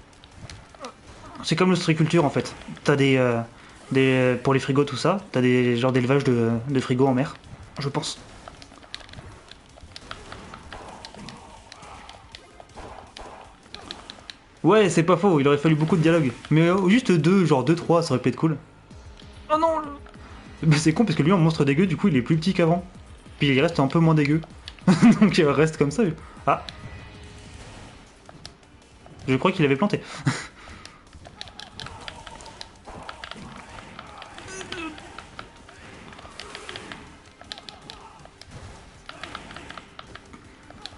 C'est comme l'ostréiculture en fait. T'as des pour les frigos, tout ça. T'as des genres d'élevage de frigos en mer, je pense. Ouais, c'est pas faux, il aurait fallu beaucoup de dialogue. Mais juste deux, genre 2-3, ça aurait pu être cool. Oh non! Mais c'est con parce que lui, en monstre dégueu, du coup, il est plus petit qu'avant. Puis il reste un peu moins dégueu. Donc il reste comme ça. Ah! Je crois qu'il avait planté.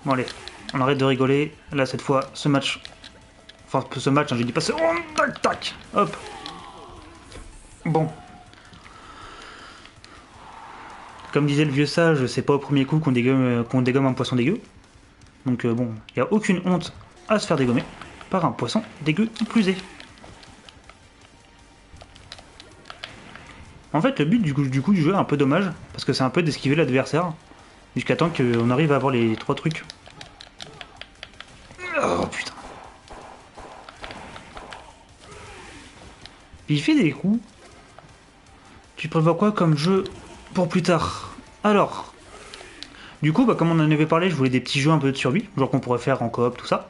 Bon allez, on arrête de rigoler. Là, cette fois, ce match... Enfin, ce match, hein, je dis pas ce... Oh, tac, tac. Hop. Bon. Comme disait le vieux sage, c'est pas au premier coup qu'on dégomme un poisson dégueu. Donc bon, il n'y a aucune honte à se faire dégommer par un poisson dégueu qui plus est. En fait, le but du coup du jeu est un peu dommage, parce que c'est un peu d'esquiver l'adversaire, jusqu'à temps qu'on arrive à avoir les 3 trucs. Oh putain. Il fait des coups. Tu prévois quoi comme jeu pour plus tard? Alors, du coup, bah, comme on en avait parlé, je voulais des petits jeux un peu de survie, genre qu'on pourrait faire en coop, tout ça.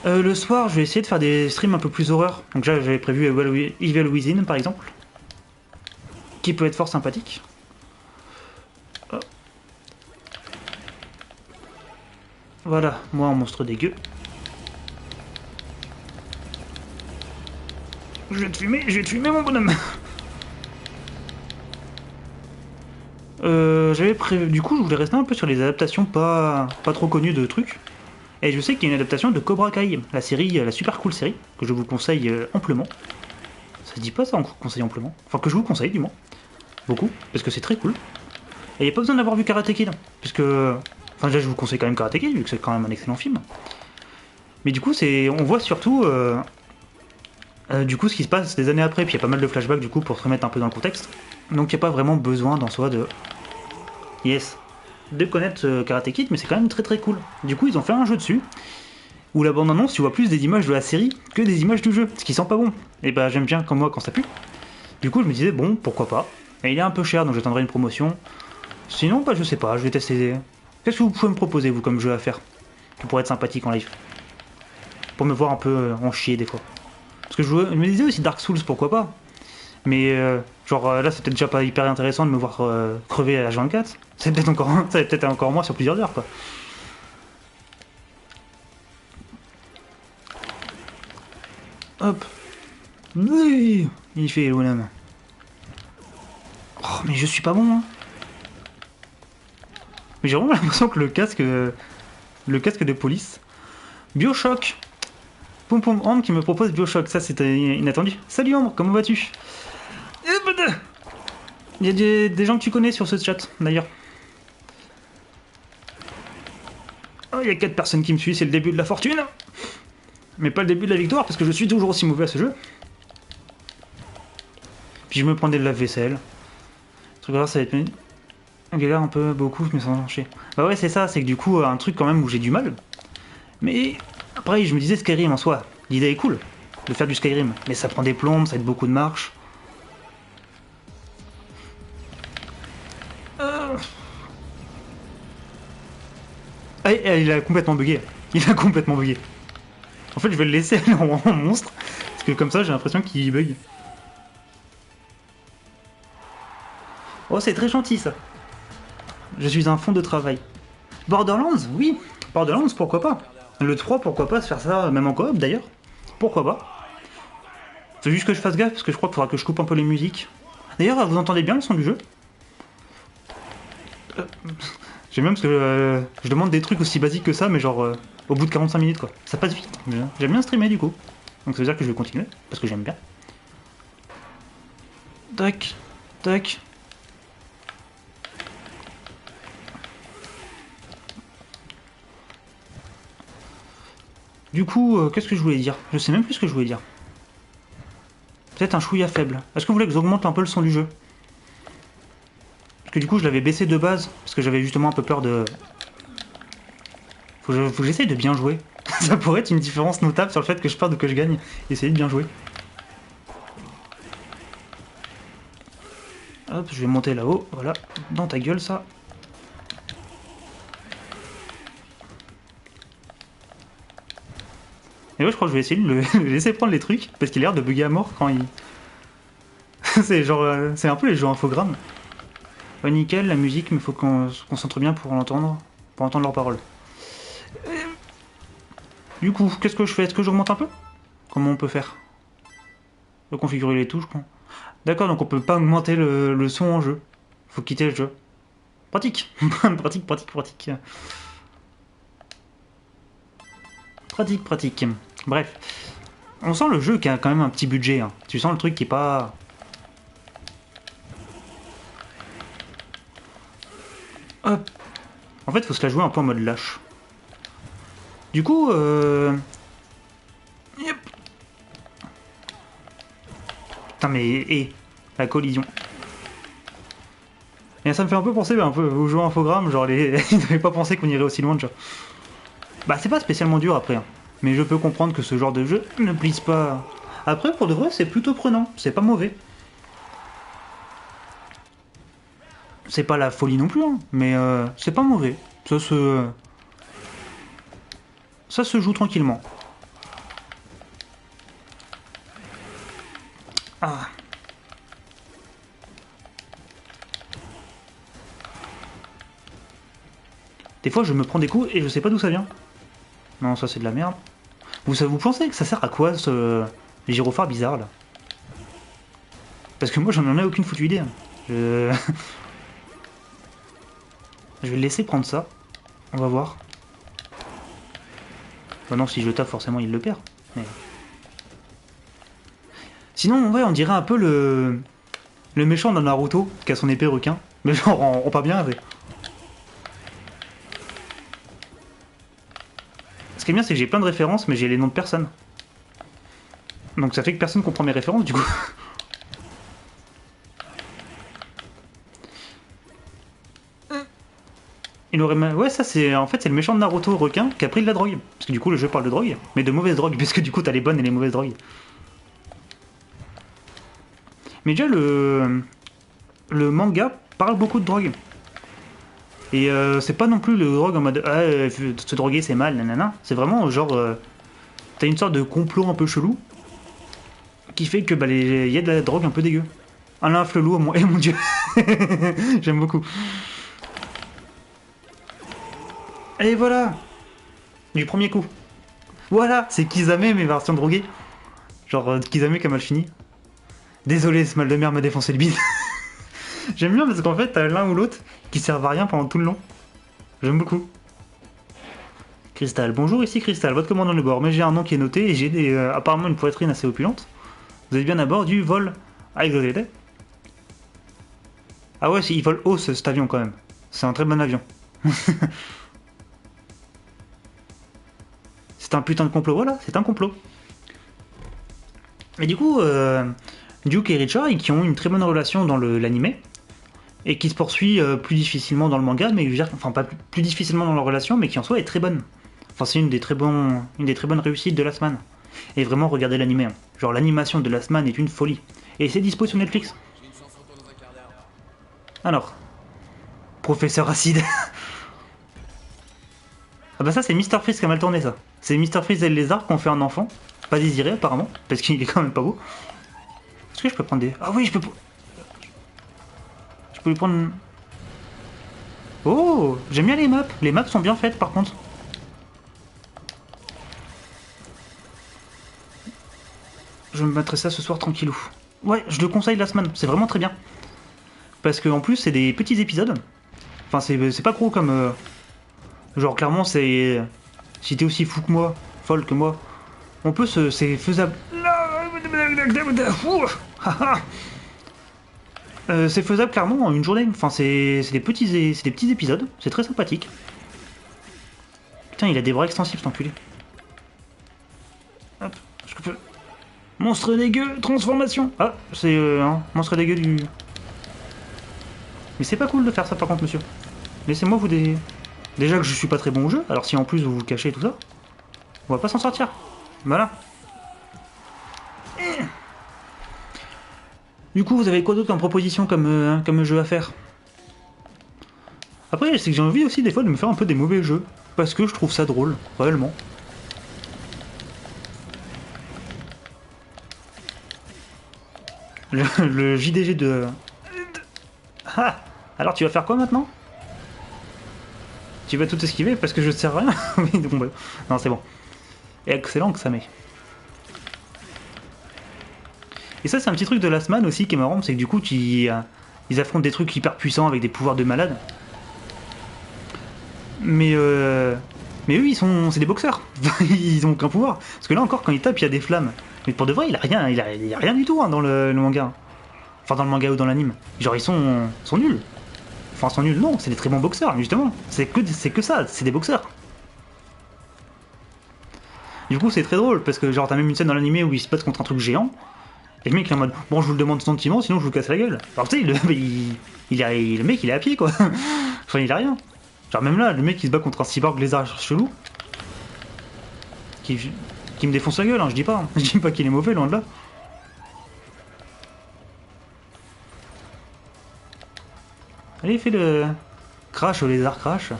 Le soir, je vais essayer de faire des streams un peu plus horreur. Donc là, j'avais prévu Evil Within, par exemple, qui peut être fort sympathique. Oh. Voilà, moi en monstre dégueu. Je vais te fumer mon bonhomme. J'avais prévu... Du coup, je voulais rester un peu sur les adaptations pas trop connues de trucs. Et je sais qu'il y a une adaptation de Cobra Kai, la série, la super cool série, que je vous conseille amplement. Ça se dit pas ça, on conseille amplement. Enfin, que je vous conseille, du moins. Beaucoup, parce que c'est très cool. Et il n'y a pas besoin d'avoir vu Karate Kid, puisque... Enfin, déjà, je vous conseille quand même Karate Kid, vu que c'est quand même un excellent film. Mais du coup, on voit surtout... du coup, ce qui se passe des années après, puis il y a pas mal de flashbacks, du coup, pour se remettre un peu dans le contexte. Donc, il n'y a pas vraiment besoin, d'en soi, de... Yes. De connaître Karate Kid, mais c'est quand même très très cool. Du coup, ils ont fait un jeu dessus, où la bande-annonce, tu vois plus des images de la série que des images du jeu, ce qui sent pas bon. Et bah, j'aime bien, comme moi, quand ça pue. Du coup, je me disais, bon, pourquoi pas. Et il est un peu cher, donc j'attendrai une promotion. Sinon, bah, je sais pas, je vais tester. Qu'est-ce que vous pouvez me proposer, vous, comme jeu à faire, qui pourrait être sympathique en live? Pour me voir un peu en chier, des fois. Parce que je me disais aussi Dark Souls, pourquoi pas. Mais là, c'est peut-être déjà pas hyper intéressant de me voir crever à H24. Ça va peut-être encore moins sur plusieurs heures, quoi. Hop. Oui, il fait le bonhomme. Oh, mais je suis pas bon, hein. Mais j'ai vraiment l'impression que le casque de police... Bioshock. Poum Poum Ambre qui me propose Bioshock, ça c'était inattendu. Salut Ambre, comment vas-tu? Il y a des gens que tu connais sur ce chat, d'ailleurs. Oh, il y a 4 personnes qui me suivent, c'est le début de la fortune. Mais pas le début de la victoire, parce que je suis toujours aussi mauvais à ce jeu. Puis je me prends des lave-vaisselle. Le truc là, ça va être une galère un peu beaucoup, mais ça va marcher. Bah ouais, c'est ça, c'est que du coup, un truc quand même où j'ai du mal. Mais après, je me disais Skyrim en soi, l'idée est cool de faire du Skyrim, mais ça prend des plombes, ça aide beaucoup de marche. Ah, il a complètement bugué. Il a complètement bugué. En fait, je vais le laisser aller en monstre, parce que comme ça, j'ai l'impression qu'il bug. Oh, c'est très gentil ça. Je suis un fond de travail. Borderlands, oui. Borderlands, pourquoi pas. Le 3, pourquoi pas se faire ça, même en coop d'ailleurs. Pourquoi pas. C'est juste que je fasse gaffe, parce que je crois qu'il faudra que je coupe un peu les musiques. D'ailleurs, vous entendez bien le son du jeu? J'aime bien parce que je demande des trucs aussi basiques que ça, mais genre au bout de 45 minutes quoi. Ça passe vite. J'aime bien streamer du coup. Donc ça veut dire que je vais continuer, parce que j'aime bien. Tac, tac. Du coup, qu'est-ce que je voulais dire? Je sais même plus ce que je voulais dire. Peut-être un chouïa faible. Est-ce que vous voulez que j'augmente un peu le son du jeu? Parce que du coup, je l'avais baissé de base, parce que j'avais justement un peu peur de... Faut que j'essaye de bien jouer. Ça pourrait être une différence notable sur le fait que je perde ou que je gagne. Essayez de bien jouer. Hop, je vais monter là-haut, voilà. Dans ta gueule, ça. Et ouais, je crois que je vais essayer de le laisser prendre les trucs, parce qu'il a l'air de bugger à mort quand il... c'est genre... c'est un peu les jeux infogrammes. Ouais, nickel, la musique, mais faut qu'on se concentre bien pour l'entendre, pour entendre leurs paroles. Du coup, qu'est-ce que je fais? Est-ce que j'augmente un peu? Comment on peut faire? On peut configurer les touches, quoi. D'accord, donc on peut pas augmenter le son en jeu. Faut quitter le jeu. Pratique. Pratique, pratique, pratique. Pratique, pratique. Bref. On sent le jeu qui a quand même un petit budget. Hein. Tu sens le truc qui est pas... Hop. En fait, faut se la jouer un peu en mode lâche. Du coup, Yep. Putain, mais... Et la collision. Et ça me fait un peu penser un peu aux jeux infogrammes, genre les... Ils n'avaient pas pensé qu'on irait aussi loin, tu vois. Bah c'est pas spécialement dur après, hein. Mais je peux comprendre que ce genre de jeu ne plise pas. Après, pour de vrai, c'est plutôt prenant, c'est pas mauvais. C'est pas la folie non plus, hein, mais c'est pas mauvais. Ça se joue tranquillement. Ah. Des fois, je me prends des coups et je sais pas d'où ça vient. Non, ça c'est de la merde. Vous pensez que ça sert à quoi ce gyrophare bizarre là? Parce que moi j'en ai aucune foutue idée. Hein. Je... je vais le laisser prendre ça. On va voir. Bah non, si je tape forcément il le perd. Mais... Sinon, ouais, on dirait un peu le méchant dans Naruto qui a son épée requin. Mais genre en pas bien. Ce qui est bien, c'est que j'ai plein de références, mais j'ai les noms de personnes. Donc ça fait que personne comprend mes références du coup. Il aurait... Ouais, ça c'est... En fait, c'est le méchant de Naruto requin qui a pris de la drogue. Parce que du coup, le jeu parle de drogue, mais de mauvaise drogue, puisque du coup, t'as les bonnes et les mauvaises drogues. Mais déjà, le manga parle beaucoup de drogue. Et c'est pas non plus le drogue en mode ah, se droguer c'est mal, nanana. C'est vraiment genre. T'as une sorte de complot un peu chelou qui fait que bah, y a de la drogue un peu dégueu. Un inflelou, oh mon dieu. J'aime beaucoup. Et voilà. Du premier coup. Voilà, c'est Kisame mais version droguée. Genre Kisame qui a mal fini. Désolé, ce mal de mer m'a défoncé le bide. J'aime bien parce qu'en fait t'as l'un ou l'autre qui servent à rien pendant tout le long. J'aime beaucoup. Cristal, bonjour, ici Cristal, votre commandant de bord. Mais j'ai un nom qui est noté et j'ai apparemment une poitrine assez opulente. Vous êtes bien à bord du vol Exodet. Ah ouais, il vole haut cet avion quand même. C'est un très bon avion. C'est un putain de complot, voilà, c'est un complot. Mais du coup, Duke et Richard, qui ont une très bonne relation dans l'animé, et qui se poursuit plus difficilement dans le manga, mais je veux dire, enfin pas plus difficilement dans leur relation, mais qui en soi est très bonne. Enfin, c'est une des très bonnes réussites de Last Man. Et vraiment, regardez l'animé. Hein. Genre, l'animation de Last Man est une folie. Et c'est dispo sur Netflix. Alors, Professeur Acide. Ah bah ça, c'est Mr. Freeze qui a mal tourné, ça. C'est Mr. Freeze et le lézard qui ont fait un enfant. Pas désiré, apparemment, parce qu'il est quand même pas beau. Est-ce que je peux prendre des... Ah oui, je peux... Je peux lui prendre... Oh, j'aime bien les maps. Les maps sont bien faites, par contre. Je me mettrai ça ce soir tranquillou. Ouais, je le conseille la semaine, c'est vraiment très bien. Parce que en plus, c'est des petits épisodes. Enfin, c'est pas gros comme... Genre, clairement, c'est... Si t'es aussi fou que moi, folle que moi, on peut se... C'est faisable... c'est faisable clairement en une journée. Enfin, c'est des petits épisodes. C'est très sympathique. Putain, il a des bras extensifs, cet enculé. Hop, je peux... Monstre dégueu, transformation. Ah, c'est un monstre dégueu du... Mais c'est pas cool de faire ça par contre, monsieur. Laissez-moi vous des... Déjà que je suis pas très bon au jeu, alors si en plus vous vous cachez et tout ça, on va pas s'en sortir. Voilà. Du coup, vous avez quoi d'autre comme proposition comme jeu à faire? Après, c'est que j'ai envie aussi des fois de me faire un peu des mauvais jeux. Parce que je trouve ça drôle, réellement. Le JDG de... Ah. Alors tu vas faire quoi maintenant? Tu vas tout esquiver parce que je ne sers à rien. Oui, bon, bah. Non, c'est bon. Et excellent que ça met. Et ça, c'est un petit truc de Last Man aussi qui est marrant, c'est que du coup, ils affrontent des trucs hyper puissants avec des pouvoirs de malade. Mais mais eux, c'est des boxeurs. Ils ont aucun pouvoir. Parce que là encore, quand ils tapent, il y a des flammes. Mais pour de vrai, il a rien du tout hein, dans le manga. Enfin, dans le manga ou dans l'anime. Genre, sont nuls. Enfin, sont nuls, non, c'est des très bons boxeurs, justement. C'est que ça, c'est des boxeurs. Du coup, c'est très drôle, parce que genre, t'as même une scène dans l'animé où ils se battent contre un truc géant. Et le mec est en mode, bon, je vous le demande gentiment, sinon je vous casse la gueule. Alors, tu sais, le mec, il est à pied, quoi. Enfin, il a rien. Genre, même là, le mec, il se bat contre un cyborg lézard chelou. Qui me défonce la gueule, hein, je dis pas. Hein. Je dis pas qu'il est mauvais, loin de là. Allez, fais le crash au lézard crash.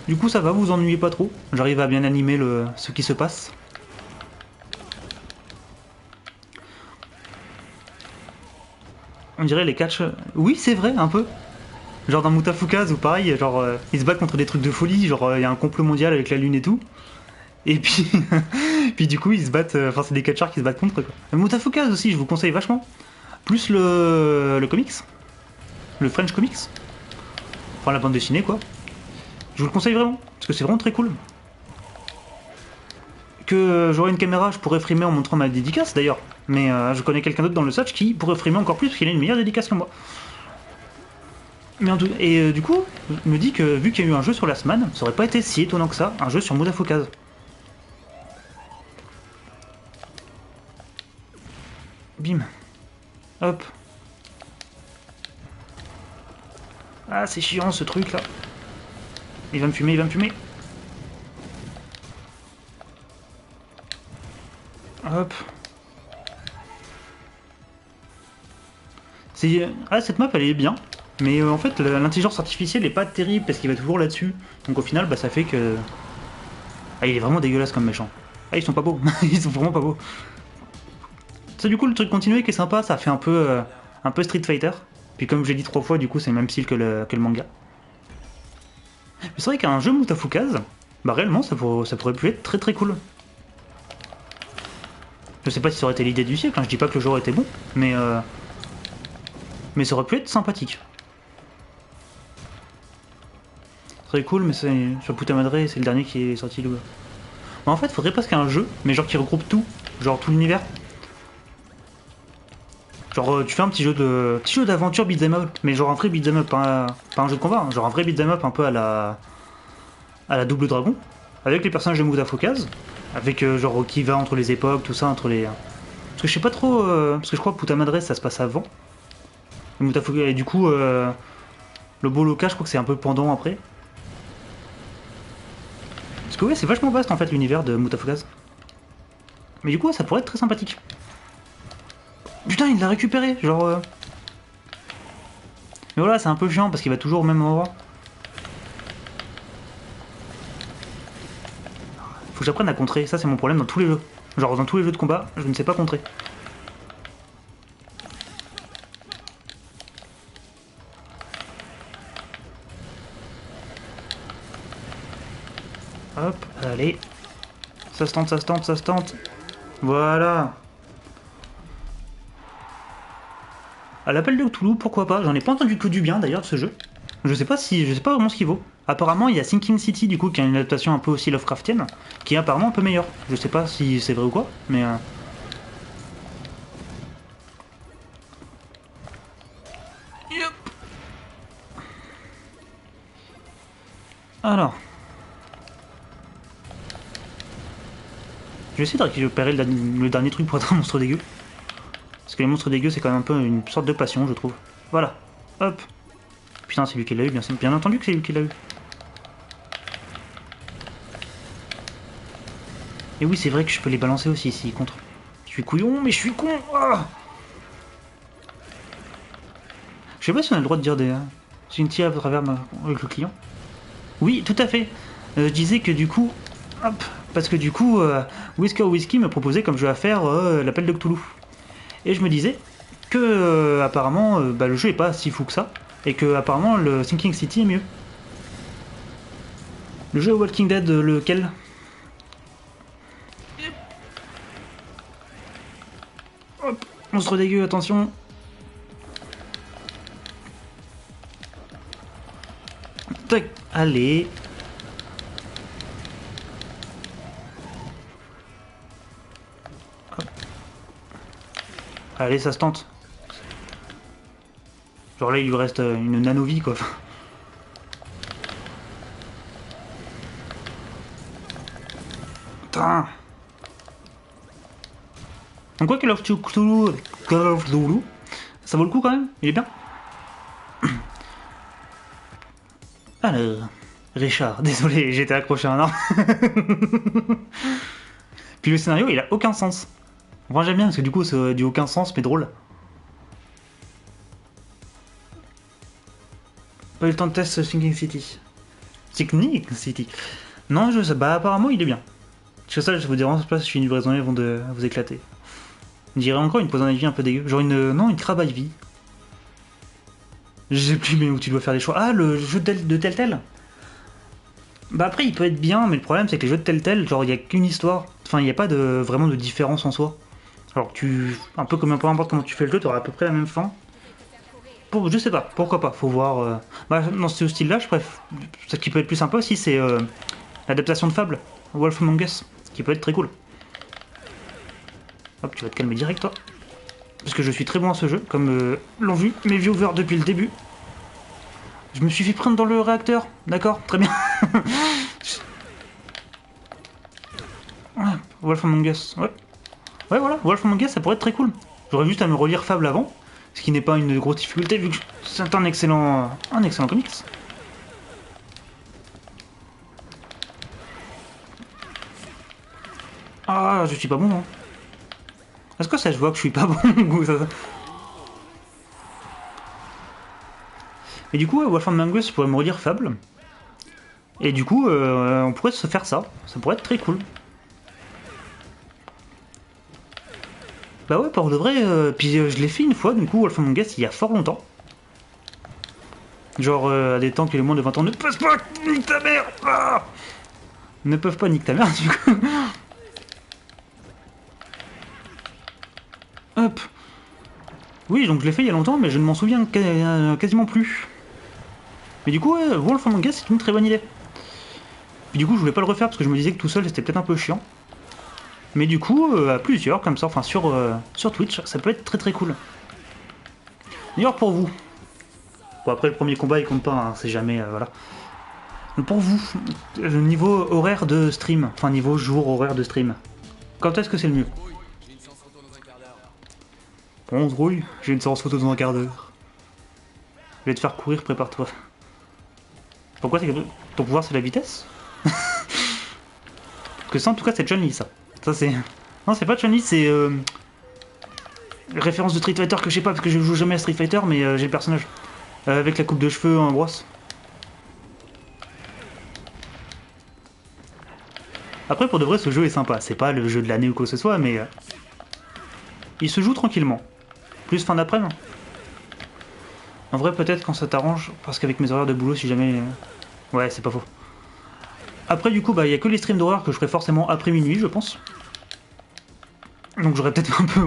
Du coup, ça va, vous ennuyez pas trop. J'arrive à bien animer ce qui se passe. On dirait les catchs. Oui, c'est vrai, un peu. Genre dans Mutafukaz ou pareil, genre ils se battent contre des trucs de folie, genre il y a un complot mondial avec la lune et tout. Et puis, puis du coup ils se battent, enfin c'est des catcheurs qui se battent contre quoi. Mutafukaz aussi, je vous conseille vachement. Plus le comics, le French comics, enfin la bande dessinée quoi. Je vous le conseille vraiment, parce que c'est vraiment très cool. Que j'aurais une caméra, je pourrais frimer en montrant ma dédicace d'ailleurs. Mais je connais quelqu'un d'autre dans le search qui pourrait frimer encore plus parce qu'il a une meilleure dédicace que moi. Mais et du coup, je me dis que vu qu'il y a eu un jeu sur Last Man, ça aurait pas été si étonnant que ça, un jeu sur Mutafukaz. Bim. Hop. Ah, c'est chiant ce truc là. Il va me fumer, il va me fumer. Hop. Ah, cette map elle est bien. Mais en fait, l'intelligence artificielle est pas terrible parce qu'il va toujours là-dessus. Donc au final, bah, ça fait que. Ah, il est vraiment dégueulasse comme méchant. Ah, ils sont pas beaux. Ils sont vraiment pas beaux. Ça, du coup, le truc continué qui est sympa, ça fait un peu Street Fighter. Puis comme j'ai dit 3 fois, du coup, c'est le même style que le manga. Mais c'est vrai qu'un jeu Mutafukaz, bah réellement, ça pourrait pu être très très cool. Je sais pas si ça aurait été l'idée du siècle, hein, je dis pas que le jeu aurait été bon, mais ça aurait pu être sympathique. Très cool, mais sur Puta Madre, c'est le dernier qui est sorti. Bah, en fait, faudrait presque un jeu, mais genre qui regroupe tout, genre tout l'univers. Genre tu fais un petit jeu d'aventure beat'em up, mais genre un vrai beat'em up, pas un jeu de combat, hein, genre un vrai beat'em up un peu à la Double Dragon, avec les personnages de Mutafukaz, avec genre qui va entre les époques, tout ça, entre les. Parce que je sais pas trop, parce que je crois que Puta Madre ça se passe avant. Et du coup, le Boloka, je crois que c'est un peu pendant après. Parce que ouais, c'est vachement vaste en fait l'univers de Mutafukaz. Mais du coup, ça pourrait être très sympathique. Putain, il l'a récupéré, genre. Mais voilà, c'est un peu chiant parce qu'il va toujours au même endroit. Faut que j'apprenne à contrer, ça c'est mon problème dans tous les jeux. Genre dans tous les jeux de combat, je ne sais pas contrer. Hop, allez. Ça se tente, ça se tente, ça se tente. Voilà. À l'appel de Cthulhu, pourquoi pas. J'en ai pas entendu que du bien d'ailleurs de ce jeu. Je sais pas vraiment ce qu'il vaut. Apparemment, il y a Sinking City du coup qui a une adaptation un peu aussi Lovecraftienne, qui est apparemment un peu meilleure. Je sais pas si c'est vrai ou quoi, mais Yep. Alors. Je vais essayer de récupérer le dernier truc pour être un monstre dégueu. Parce que les monstres dégueux, c'est quand même un peu une sorte de passion, je trouve. Voilà. Hop. Putain, c'est lui qui l'a eu, bien entendu que c'est lui qui l'a eu. Et oui, c'est vrai que je peux les balancer aussi, s'ils contre. Je suis couillon, mais je suis con. Ah sais pas si on a le droit de dire des... Cynthia à travers avec le client. Oui, tout à fait. Je disais que du coup... Hop, parce que du coup, Whisker Whisky me proposait comme jeu à faire l'appel de Cthulhu. Et je me disais que apparemment le jeu est pas si fou que ça. Et que apparemment le Sinking City est mieux. Le jeu Walking Dead, lequel? Hop, monstre dégueu, attention. Tac, allez. Hop. Allez, ça se tente. Genre là, il lui reste une nano-vie, quoi. Putain. Donc quoi, Call of Cthulhu, ça vaut le coup quand même? Il est bien. Alors, Richard, désolé, j'étais accroché à un arbre. Puis le scénario, il a aucun sens. Enfin, j'aime bien parce que du coup, c'est du aucun sens mais drôle. Pas eu le temps de test Sinking City. Sinking City. Non, je sais, bah apparemment il est bien. Sur ça, je vous dérange pas, si je fais une livraison, ils vont vous éclater. On dirait encore une poison à vie un peu dégueu. Genre une crabe à vie. Je sais plus mais où tu dois faire des choix. Ah, le jeu de Telltale. Bah après, il peut être bien, mais le problème c'est que les jeux de Telltale, genre il y a qu'une histoire. Enfin, il n'y a pas vraiment de différence en soi. Alors un peu comme peu importe comment tu fais le jeu, tu auras à peu près la même fin. Je sais pas, pourquoi pas, faut voir. Bah, dans ce style-là, je préfère. Ce qui peut être plus sympa aussi, c'est l'adaptation de Fable, Wolf Among Us, qui peut être très cool. Hop, tu vas te calmer direct, toi. Parce que je suis très bon à ce jeu, comme l'ont vu mes viewers depuis le début. Je me suis fait prendre dans le réacteur, d'accord, très bien. Wolf Among Us, ouais. Ouais, voilà, Wolf Among Us, ça pourrait être très cool. J'aurais juste à me relire Fable avant. Ce qui n'est pas une grosse difficulté vu que c'est un excellent comics. Ah, je suis pas bon. Hein. Est-ce que ça je vois que je suis pas bon ou ça... Et du coup, Wolf Among Us, je pourrais me relire Fable. Et du coup, on pourrait se faire ça. Ça pourrait être très cool. Bah ouais, pour de vrai. Puis je l'ai fait une fois, du coup, Wolf Among Us, il y a fort longtemps. Genre, à des temps que les moins de 20 ans ne peuvent pas nique ta mère ah ne peuvent pas nique ta mère, du coup. Hop. Oui, donc je l'ai fait il y a longtemps, mais je ne m'en souviens quasiment plus. Mais du coup, ouais, Wolf Among Us, c'est une très bonne idée. Puis du coup, je voulais pas le refaire parce que je me disais que tout seul, c'était peut-être un peu chiant. Mais du coup, à plusieurs, comme ça, enfin sur Twitch, ça peut être très très cool. D'ailleurs, pour vous. Bon, après, le premier combat, il compte pas, hein, c'est jamais... voilà. Pour vous, le niveau horaire de stream, enfin niveau jour horaire de stream, quand est-ce que c'est le mieux? J'ai une séance photo dans un quart d'heure. On se grouille, j'ai une séance photo dans un quart d'heure. Je vais te faire courir, prépare-toi. Pourquoi c'est que ton pouvoir c'est la vitesse? Parce que ça en tout cas c'est Chun-Li ça. Ça c'est... Non c'est pas Chun-Li, c'est... Référence de Street Fighter que je sais pas parce que je joue jamais à Street Fighter mais j'ai le personnage. Avec la coupe de cheveux en brosse. Après pour de vrai ce jeu est sympa, c'est pas le jeu de l'année ou quoi que ce soit mais... il se joue tranquillement. Plus fin d'après-midi. En vrai peut-être quand ça t'arrange, parce qu'avec mes horaires de boulot si jamais... Ouais c'est pas faux. Après du coup bah il y a que les streams d'horreur que je ferai forcément après minuit je pense. Donc j'aurais peut-être un peu...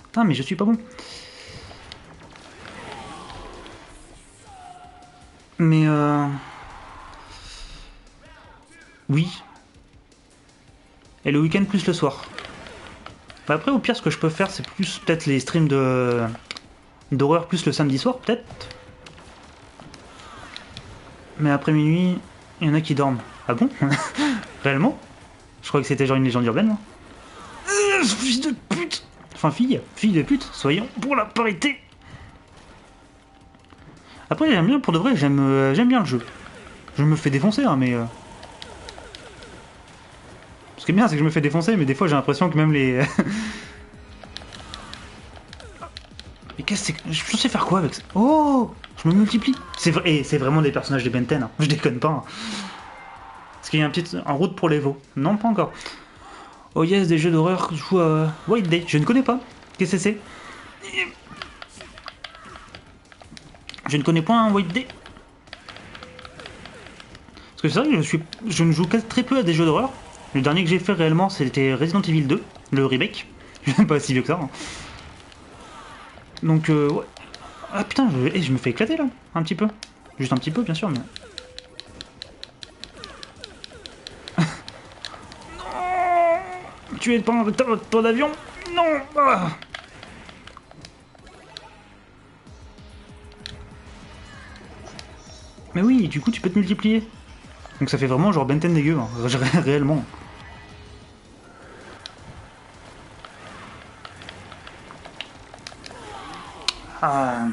Putain mais je suis pas bon. Mais oui. Et le week-end plus le soir. Bah après au pire ce que je peux faire c'est plus peut-être les streams d'horreur plus le samedi soir peut-être. Mais après minuit, il y en a qui dorment. Ah bon? Réellement? Je crois que c'était genre une légende urbaine. Moi. Fils de pute! Enfin fille de pute, soyons pour la parité! Après j'aime bien, pour de vrai, j'aime bien le jeu. Je me fais défoncer, hein, mais... Ce qui est bien, c'est que je me fais défoncer, mais des fois j'ai l'impression que même les... Mais Qu'est-ce que c'est? Je suis censé faire quoi avec ça? Oh, je me multiplie. Et c'est vraiment des personnages de Ben 10, hein. Je déconne pas. Hein. Est-ce qu'il y a un route pour les veaux? Non, pas encore. Oh yes, des jeux d'horreur. Je joue à White Day. Je ne connais pas. Qu'est-ce que c'est? Je ne connais pas un White Day. Parce que c'est vrai que je ne joue très peu à des jeux d'horreur. Le dernier que j'ai fait réellement, c'était Resident Evil 2, le remake. Pas si vieux que ça. Hein. Donc, ouais. Ah putain, je me fais éclater là, un petit peu. Juste un petit peu, bien sûr, mais. Non. Tu es pas avec ton avion? Non. Ah. Mais oui, du coup, tu peux te multiplier. Donc ça fait vraiment genre Benten dégueu, hein, réellement. Ah.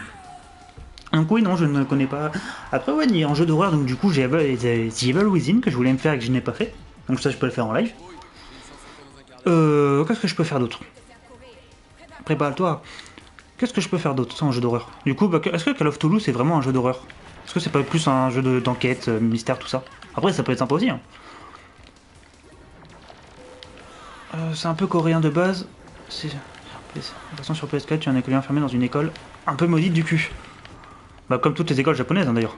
Donc oui, non, je ne connais pas. Après, ouais, il y a un jeu d'horreur, donc du coup, j'ai The Evil Within que je voulais me faire et que je n'ai pas fait. Donc ça, je peux le faire en live. Qu'est-ce que je peux faire d'autre? Prépare-toi. Qu'est-ce que je peux faire d'autre sans un jeu d'horreur? Du coup, bah, est-ce que Call of Toulouse c'est vraiment un jeu d'horreur? Est-ce que c'est pas plus un jeu d'enquête, mystère, tout ça? Après, ça peut être sympa aussi. Hein. C'est un peu coréen de base. C'est. Façon sur PS4, tu es un écolier enfermé dans une école un peu maudite du cul. Bah, comme toutes les écoles japonaises, hein, d'ailleurs.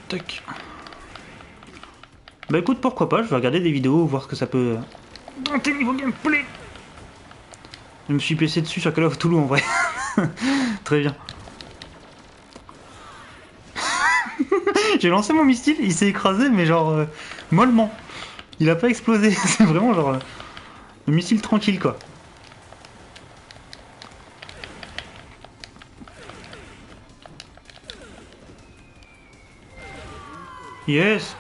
Tac. Bah écoute, pourquoi pas, je vais regarder des vidéos, voir ce que ça peut... Dans tes niveaux gameplay. Je me suis PC dessus sur Call of Toulouse en vrai. Très bien. J'ai lancé mon missile, il s'est écrasé, mais genre... mollement. Il a pas explosé, c'est vraiment genre... un missile tranquille, quoi. Yes.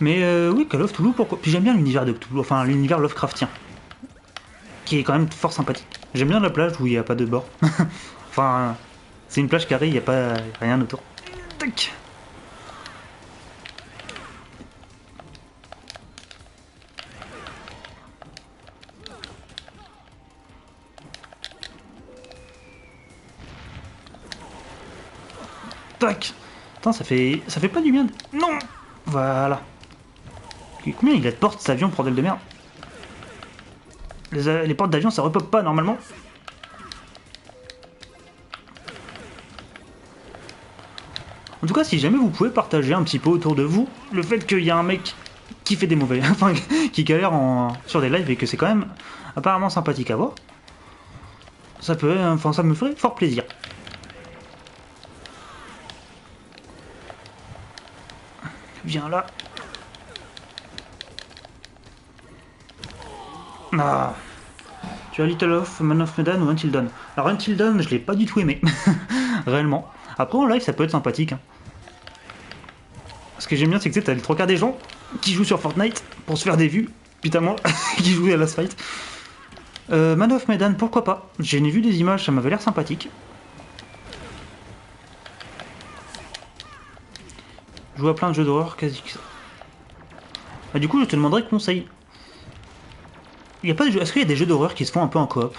Mais oui, Call of Toulouse, pourquoi? Puis j'aime bien l'univers de Cthulhu, enfin l'univers Lovecraftien, qui est quand même fort sympathique. J'aime bien la plage où il n'y a pas de bord. Enfin, c'est une plage carrée, il n'y a pas rien autour. Tac. Tac. Attends, ça fait pas du bien. Non. Voilà. Combien il a de portes cet avion, bordel de merde? Les portes d'avion, ça repop pas normalement. En tout cas, si jamais vous pouvez partager un petit peu autour de vous le fait qu'il y a un mec qui fait des mauvais, enfin qui galère sur des lives et que c'est quand même apparemment sympathique à voir, ça peut, enfin ça me ferait fort plaisir. Viens là. Ah. Tu as Little of, Man of Medan ou Until Dawn. Alors Until Dawn, je l'ai pas du tout aimé, réellement. Après en live, ça peut être sympathique. Hein. Ce que j'aime bien, c'est que t'as les trois quarts des gens qui jouent sur Fortnite pour se faire des vues. Putain moi, qui jouent à Last Fight. Man of Medan, pourquoi pas? J'ai vu des images, ça m'avait l'air sympathique. Je joue à plein de jeux d'horreur quasi que ça. Bah, du coup, je te demanderai conseil. Y a pas de jeu... Est-ce qu'il y a des jeux d'horreur qui se font un peu en coop?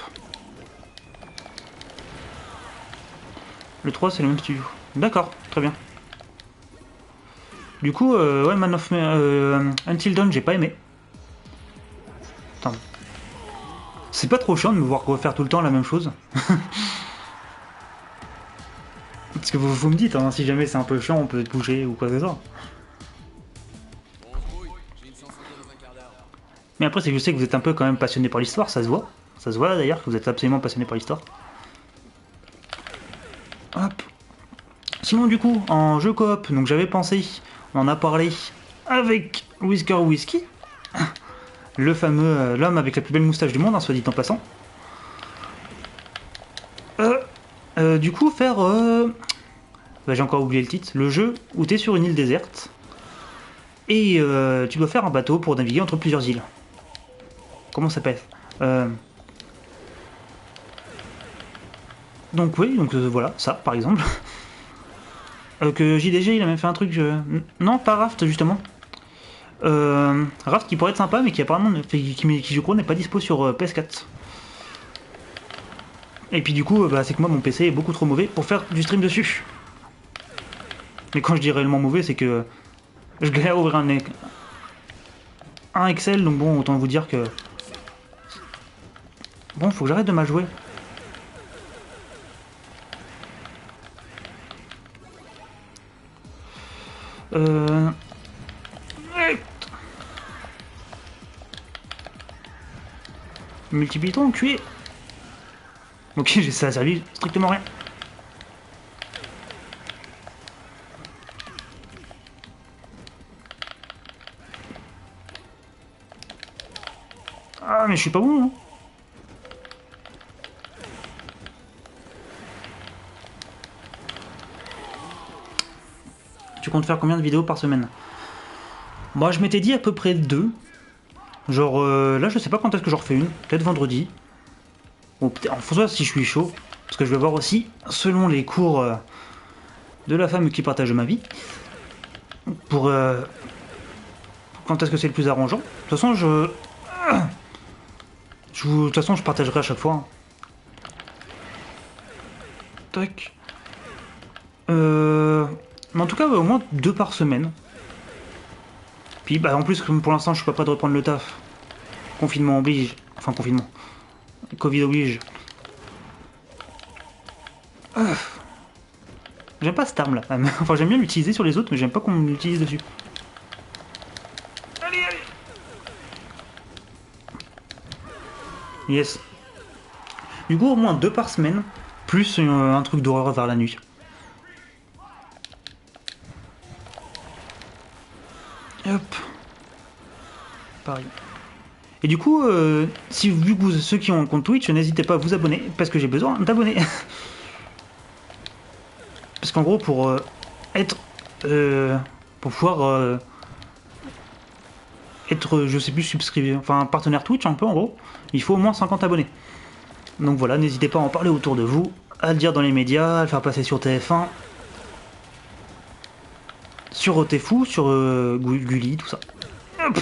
Le 3, c'est le même studio. D'accord, très bien. Du coup, ouais, Man of Until Dawn, j'ai pas aimé. Attends. C'est pas trop chiant de me voir refaire tout le temps la même chose. Parce que vous me dites, hein, si jamais c'est un peu chiant, on peut bouger ou quoi que ce soit. Mais après, c'est que je sais que vous êtes un peu quand même passionné par l'histoire, ça se voit. Ça se voit d'ailleurs que vous êtes absolument passionné par l'histoire. Hop. Sinon, du coup, en jeu coop, donc j'avais pensé, on en a parlé avec Whisker Whisky, le fameux, l'homme avec la plus belle moustache du monde, hein, soit dit en passant. Du coup, faire. Bah, j'ai encore oublié le titre. Le jeu où t'es sur une île déserte et tu dois faire un bateau pour naviguer entre plusieurs îles. Comment ça s'appelle Donc oui, donc voilà, ça par exemple. Que JDG il a même fait un truc. Non, pas Raft justement. Raft qui pourrait être sympa, mais qui apparemment, qui je crois n'est pas dispo sur PS4. Et puis du coup, c'est que moi mon PC est beaucoup trop mauvais pour faire du stream dessus. Mais quand je dis réellement mauvais, c'est que je galère à ouvrir un Excel, donc bon, autant vous dire que... Bon, faut que j'arrête de mal jouer. Euh... Multipliton enculé. Ok, ça a servi strictement rien. Ah, mais je suis pas bon, hein. Tu comptes faire combien de vidéos par semaine? Moi, je m'étais dit à peu près 2. Genre, là, je sais pas quand est-ce que j'en refais une. Peut-être vendredi. Ou peut-être en soit si je suis chaud. Parce que je vais voir aussi, selon les cours de la femme qui partage ma vie, pour quand est-ce que c'est le plus arrangeant. De toute façon, de toute façon, je partagerai à chaque fois, hein. Tac. Mais en tout cas, au moins 2 par semaine. Puis, en plus, comme pour l'instant, je suis pas prêt de reprendre le taf. Confinement oblige. Enfin, confinement. Covid oblige. J'aime pas cette arme là. Enfin, j'aime bien l'utiliser sur les autres, mais j'aime pas qu'on l'utilise dessus. Allez, allez. Yes. Du coup, au moins 2 par semaine, plus un truc d'horreur vers la nuit. Hop. Pareil. Et du coup, si vu que ceux qui ont un compte Twitch, n'hésitez pas à vous abonner, parce que j'ai besoin d'abonnés. Parce qu'en gros, pour être... pour pouvoir être, je sais plus, subscribe, enfin partenaire Twitch un peu en gros, il faut au moins 50 abonnés. Donc voilà, n'hésitez pas à en parler autour de vous, à le dire dans les médias, à le faire passer sur TF1, sur OTFou, sur Gulli, tout ça. Hop.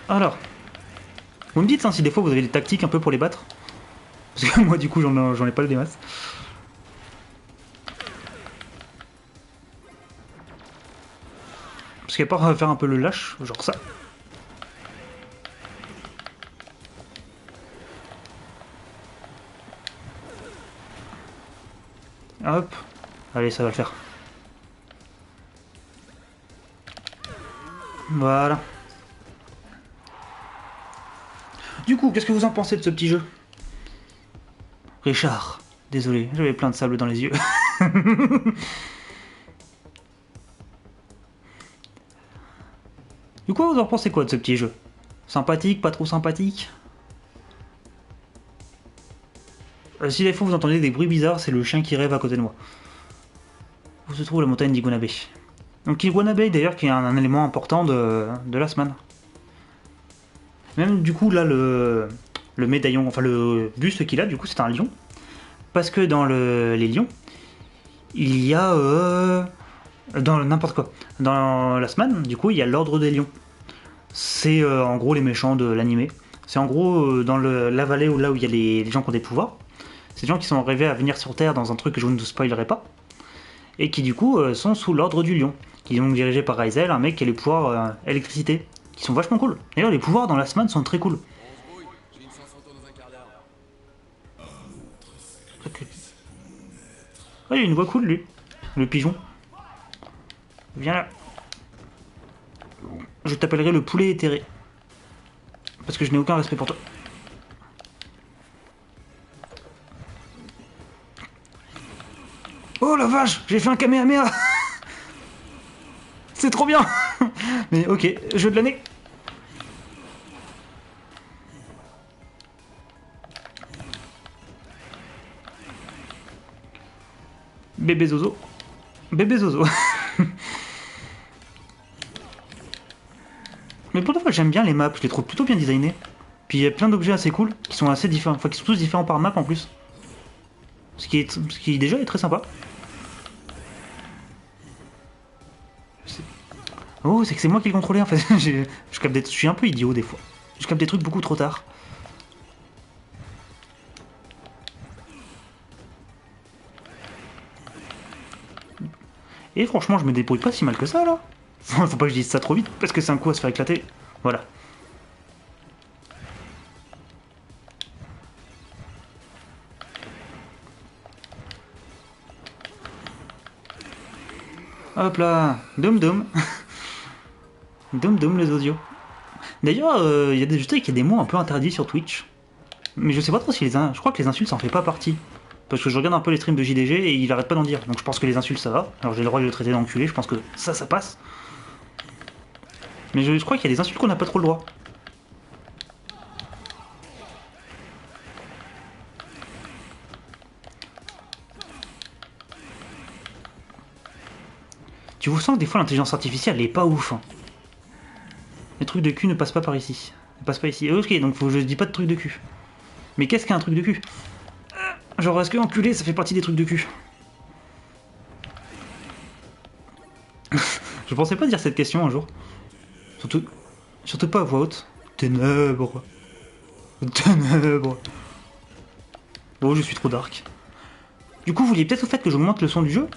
Alors, vous me dites hein, si des fois vous avez des tactiques un peu pour les battre. Parce que moi du coup j'en ai pas des masses. Parce qu'à part faire un peu le lâche, genre ça. Hop. Allez, ça va le faire. Voilà. Du coup, qu'est-ce que vous en pensez de ce petit jeu? Richard, désolé, j'avais plein de sable dans les yeux. Du coup, vous en pensez quoi de ce petit jeu? Sympathique, pas trop sympathique? Si des fois vous entendez des bruits bizarres, c'est le chien qui rêve à côté de moi. Où se trouve la montagne d'Iguanabe? Donc Iguanabe d'ailleurs qui est un élément important de la semaine. Même du coup là le médaillon, enfin le buste qu'il a du coup c'est un lion. Parce que dans les lions, il y a dans n'importe quoi. Dans la semaine, du coup il y a l'ordre des lions. C'est en gros les méchants de l'animé. C'est en gros dans la vallée où là où il y a les gens qui ont des pouvoirs. C'est des gens qui sont arrivés à venir sur Terre dans un truc que je ne vous spoilerai pas. Et qui du coup sont sous l'ordre du lion. Qui est donc dirigé par Raizel, un mec qui a les pouvoirs électricité. Qui sont vachement cool. D'ailleurs les pouvoirs dans la semaine sont très cool. J'ai une chance en tour dans un quart d'heure. Okay. Oh, il a une voix cool lui. Le pigeon. Viens là. Je t'appellerai le poulet éthéré. Parce que je n'ai aucun respect pour toi. Oh la vache, j'ai fait un kamehameha. C'est trop bien. Mais ok, jeu de l'année. Bébé Zozo. Bébé Zozo. Mais pour de fois, j'aime bien les maps, je les trouve plutôt bien designées. Puis il y a plein d'objets assez cool, qui sont assez différents, enfin qui sont tous différents par map en plus. Ce qui déjà est très sympa. Oh, c'est que c'est moi qui le contrôlais en fait. Je suis un peu idiot des fois. Je capte des trucs beaucoup trop tard. Et franchement, je me débrouille pas si mal que ça là. Faut pas que je dise ça trop vite parce que c'est un coup à se faire éclater. Voilà. Hop là, Dum Dum. Dum Dum les audios. D'ailleurs, je sais qu'il y a des mots un peu interdits sur Twitch. Mais je sais pas trop si je crois que les insultes ça en fait pas partie. Parce que je regarde un peu les streams de JDG et il arrête pas d'en dire. Donc je pense que les insultes ça va. Alors j'ai le droit de le traiter d'enculé, je pense que ça passe. Mais je crois qu'il y a des insultes qu'on n'a pas trop le droit. Tu vous sens que des fois l'intelligence artificielle elle est pas ouf. Hein. Les trucs de cul ne passent pas par ici. Ne passent pas ici. Ok, donc je dis pas de trucs de cul. Mais qu'est-ce qu'un truc de cul? Genre est-ce que enculé ça fait partie des trucs de cul? Je pensais pas dire cette question un jour. Surtout pas à voix haute. Ténèbres. Ténèbres. Oh, je suis trop dark. Du coup, vous vouliez peut-être au fait que j'augmente le son du jeu?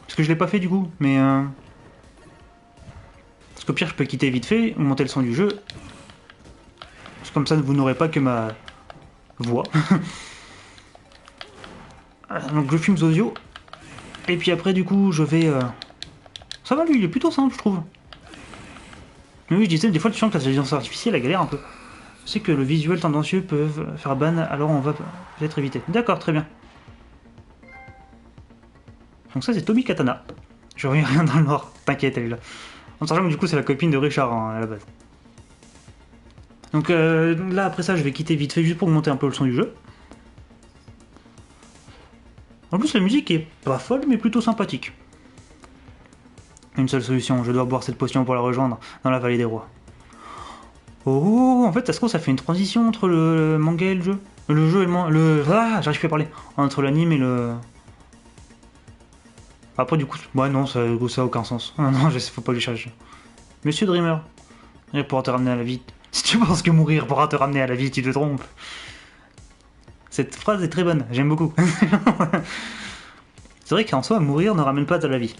Parce que je l'ai pas fait du coup, mais parce qu'au pire, je peux quitter vite fait, augmenter le son du jeu. Parce que comme ça, vous n'aurez pas que ma voix. Donc je fume Zozio. Et puis après, du coup, je vais... Ça va, lui, il est plutôt simple, je trouve. Mais oui, je disais, des fois, tu sens que l'intelligence artificielle, elle galère un peu. Je sais que le visuel tendancieux peut faire ban, alors on va peut-être éviter. D'accord, très bien. Donc ça, c'est Tomi Katana. Je reviens rien dans le noir, t'inquiète, elle est là. En sachant que du coup, c'est la copine de Richard, hein, à la base. Donc là, après ça, je vais quitter vite fait, juste pour augmenter un peu le son du jeu. En plus, la musique est pas folle, mais plutôt sympathique. Une seule solution, je dois boire cette potion pour la rejoindre dans la vallée des rois. Oh, en fait, ça se trouve, ça fait une transition entre le manga et le jeu. Le jeu et Ah, j'arrive plus à parler. Entre l'anime et le... Après, du coup, ouais, non, ça a aucun sens. Ah non, faut pas que je cherche. Monsieur Dreamer, il pourra te ramener à la vie. Si tu penses que mourir pourra te ramener à la vie, tu te trompes. Cette phrase est très bonne, j'aime beaucoup. C'est vrai qu'en soi, mourir ne ramène pas à la vie.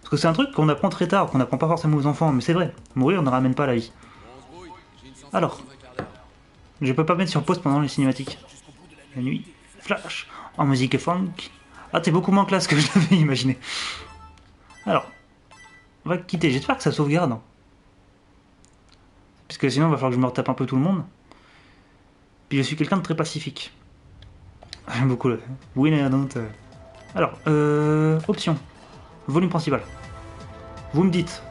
Parce que c'est un truc qu'on apprend très tard, qu'on n'apprend pas forcément aux enfants, mais c'est vrai, mourir ne ramène pas à la vie. Alors, je peux pas mettre sur pause pendant les cinématiques. La nuit, flash, en musique funk. Ah, t'es beaucoup moins classe que je l'avais imaginé. Alors, on va quitter, j'espère que ça sauvegarde. Parce que sinon, il va falloir que je me retape un peu tout le monde. Puis je suis quelqu'un de très pacifique. J'aime beaucoup le... Win and don't... Alors, option. Volume principal. Vous me dites.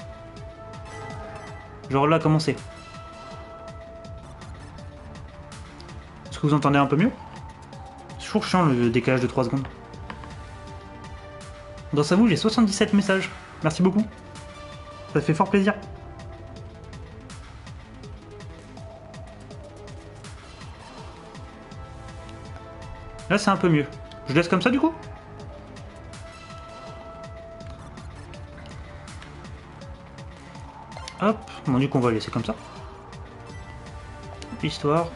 Genre là, comment c'est? Est-ce que vous entendez un peu mieux? C'est toujours chiant le décalage de 3 secondes. Dans sa bouche, j'ai 77 messages. Merci beaucoup. Ça fait fort plaisir. Là, c'est un peu mieux. Je laisse comme ça, du coup? Hop. Bon, du coup, on va laisser comme ça. Histoire.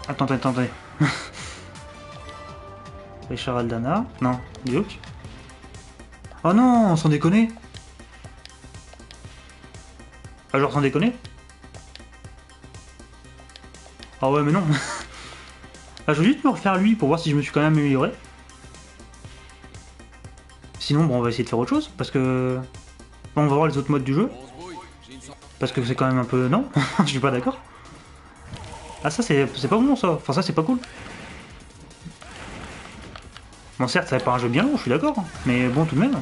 Attendez. Richard Aldana. Non, Duke. Oh non, sans déconner. Ah, genre sans déconner? Ah ouais, mais non. Ah, je vais juste me refaire lui pour voir si je me suis quand même amélioré. Sinon, bon, on va essayer de faire autre chose, parce que... Bon, on va voir les autres modes du jeu. Parce que c'est quand même un peu... Non, je suis pas d'accord. Ah, ça, c'est pas bon, ça. Enfin, ça, c'est pas cool. Bon, certes, ça n'est pas un jeu bien long, je suis d'accord. Mais bon, tout de même.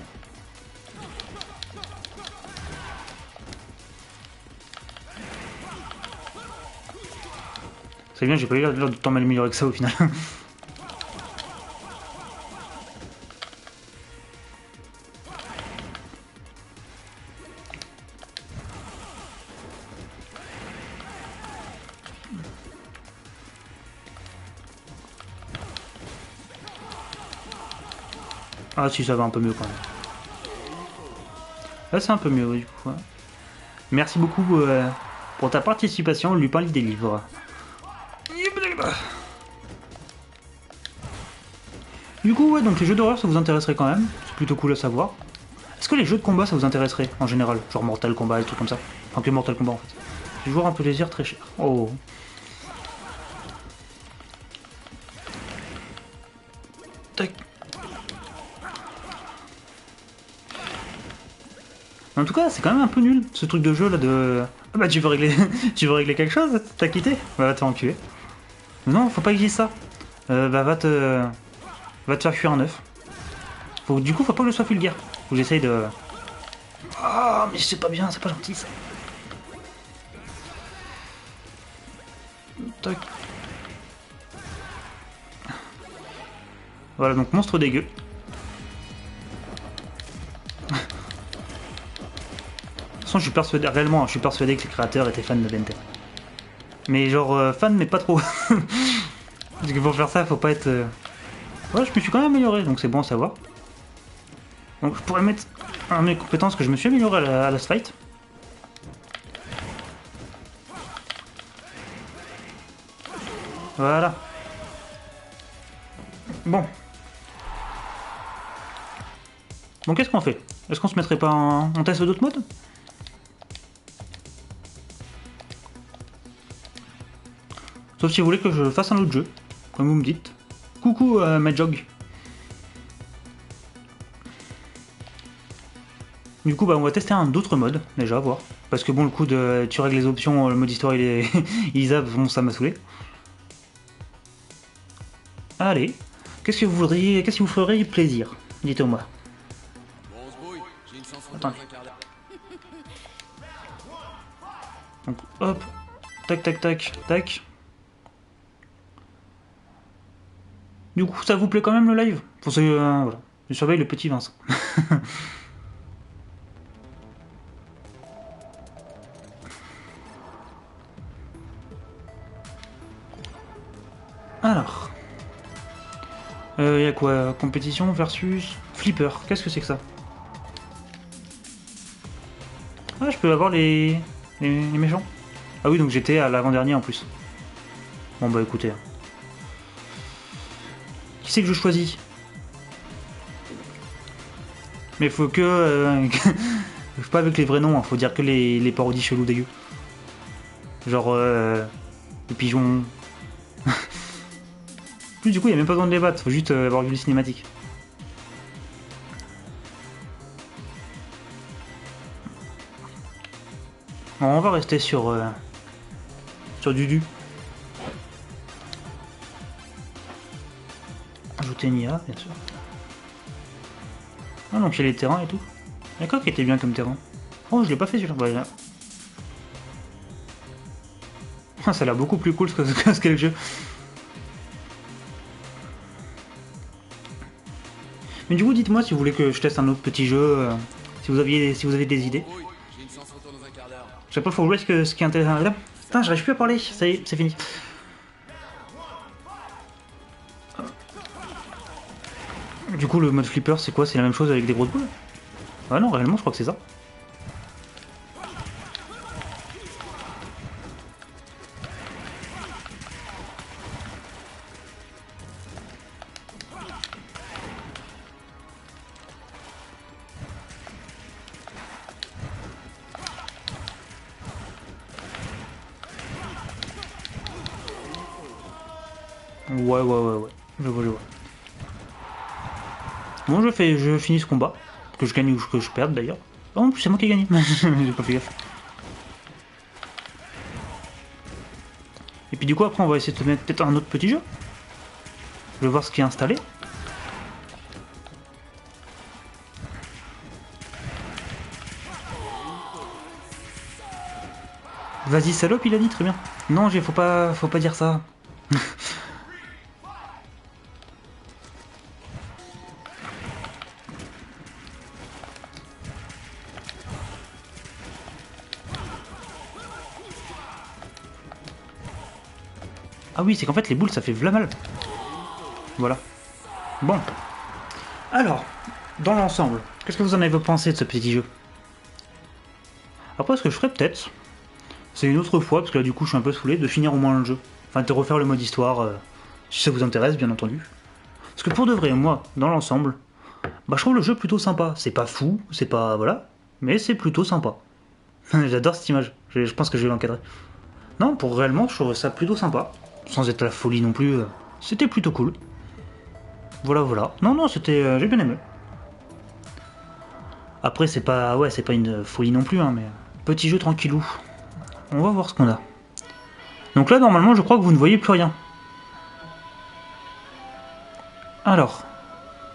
C'est bien, j'ai pas eu l'air de tant m'améliorer que ça au final. Ah si, ça va un peu mieux quand même. Là c'est un peu mieux oui, du coup. Ouais. Merci beaucoup pour ta participation, Lupin lit des livres. Du coup ouais, donc les jeux d'horreur ça vous intéresserait quand même, c'est plutôt cool à savoir. Est-ce que les jeux de combat ça vous intéresserait en général? Genre Mortal Kombat et tout comme ça. Enfin que Mortal Kombat en fait. C'est toujours un plaisir très cher. Oh. Tac. En tout cas, c'est quand même un peu nul ce truc de jeu là de. Ah bah tu veux régler, tu veux régler quelque chose? T'as quitté? Bah va te faire enculer. Non, faut pas que je dise ça. Bah va te faire cuire un œuf. Du coup, faut pas que je sois vulgaire. Faut que j'essaye de. Ah mais c'est pas bien, c'est pas gentil ça. Tac. Voilà donc monstre dégueu. De toute façon, je suis persuadé, réellement, je suis persuadé que les créateurs étaient fans de Benten. Mais genre, fan, mais pas trop. Parce que pour faire ça, faut pas être... Ouais, je me suis quand même amélioré, donc c'est bon à savoir. Donc je pourrais mettre à mes compétences que je me suis amélioré à la fight. Voilà. Bon. Bon, qu'est-ce qu'on fait? Est-ce qu'on se mettrait pas en... On teste d'autres modes? Sauf si vous voulez que je fasse un autre jeu, comme vous me dites. Coucou, Majog. Du coup, bah, on va tester un autre mode, déjà, à voir. Parce que bon, le coup de... Tu règles les options, le mode histoire, il est... il zappe, bon, ça m'a saoulé. Allez. Qu'est-ce que vous voudriez... Qu'est-ce qui vous ferait plaisir? Dites-moi. Bon, on se brouille. J'ai une chance Attendez. dans un quart d'heure. Donc, hop. Tac, tac, tac, tac. Du coup, ça vous plaît quand même le live? Pour ce, voilà. Je surveille le petit Vincent. Alors. Y a quoi? Compétition versus flipper. Qu'est-ce que c'est que ça? Ah, je peux avoir les méchants. Ah oui, donc j'étais à l'avant-dernier en plus. Bon bah écoutez. Qui c'est que je choisis? Mais faut que... pas avec les vrais noms, hein. Faut dire que les parodies chelous dégueu. Genre... le pigeon... Plus du coup, il n'y a même pas besoin de les battre, faut juste avoir vu les cinématiques. Bon, on va rester sur Dudu. Ajouter une IA, bien sûr. Ah, donc il y a les terrains et tout. D'accord, qui était bien comme terrain. Oh, je l'ai pas fait celui-là. Voilà. Ah, ça a l'air beaucoup plus cool que ce qu'est le jeu. Mais du coup, dites-moi si vous voulez que je teste un autre petit jeu, si vous avez des idées. Brouille. J'ai une chance retour dans un quart d'heure. Je sais pas, faut jouer ce qui est intéressant. Là, putain, j'arrive plus à parler. Ça y est, c'est fini. Du coup, le mode flipper, c'est quoi? C'est la même chose avec des grosses boules? Ah non, réellement, je crois que c'est ça. Ouais. Je vois. Bon, je finis ce combat. Que je gagne ou que je perde d'ailleurs. Oh, en plus, c'est moi qui ai gagné. J'ai pas fait gaffe. Et puis du coup, après, on va essayer de te mettre peut-être un autre petit jeu. Je vais voir ce qui est installé. Vas-y, salope, il a dit, très bien. Non, faut pas dire ça. Ah oui, c'est qu'en fait, les boules, ça fait v'là mal. Voilà. Bon. Alors, dans l'ensemble, qu'est-ce que vous en avez pensé de ce petit jeu? Après, ce que je ferais peut-être, c'est une autre fois, parce que là du coup je suis un peu saoulé, de finir au moins le jeu. Enfin, de refaire le mode histoire, si ça vous intéresse, bien entendu. Parce que pour de vrai, moi, dans l'ensemble, bah je trouve le jeu plutôt sympa. C'est pas fou, c'est pas... voilà, mais c'est plutôt sympa. J'adore cette image, je pense que je vais l'encadrer. Non, pour réellement, je trouve ça plutôt sympa. Sans être la folie non plus, c'était plutôt cool. Voilà, voilà. Non, non, c'était... j'ai bien aimé. Après, c'est pas... ouais, c'est pas une folie non plus, hein, mais... petit jeu tranquillou. On va voir ce qu'on a. Donc là, normalement, je crois que vous ne voyez plus rien. Alors,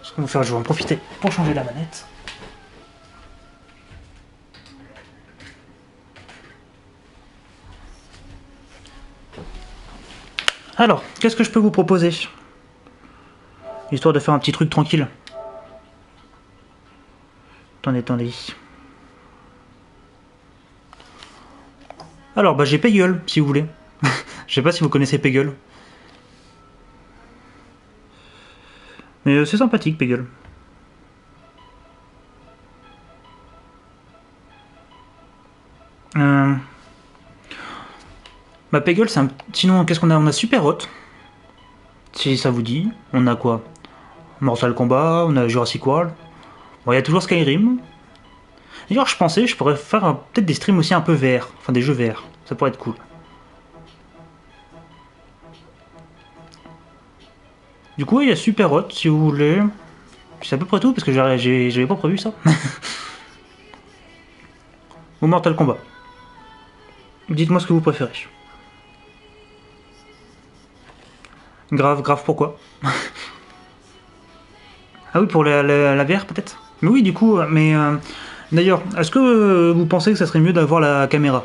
ce qu'on va faire, je vais en profiter pour changer la manette. Alors, qu'est-ce que je peux vous proposer? Histoire de faire un petit truc tranquille. Attendez, attendez. Alors, bah j'ai Peggle, si vous voulez. Je sais pas si vous connaissez Peggle. Mais c'est sympathique, Peggle. Bah Peggle, c'est un... Sinon, qu'est-ce qu'on a? On a Super Hot. Si ça vous dit. On a quoi? Mortal Kombat, on a Jurassic World. Bon, il y a toujours Skyrim. D'ailleurs, je pensais, je pourrais faire peut-être des streams aussi un peu VR. Enfin, des jeux VR. Ça pourrait être cool. Du coup, il y a Super Hot, si vous voulez. C'est à peu près tout, parce que j'avais pas prévu ça. Ou Mortal Kombat. Dites-moi ce que vous préférez. Grave, grave, pourquoi? Ah oui, pour la VR peut-être. Mais oui, du coup, mais... d'ailleurs, est-ce que vous pensez que ça serait mieux d'avoir la caméra?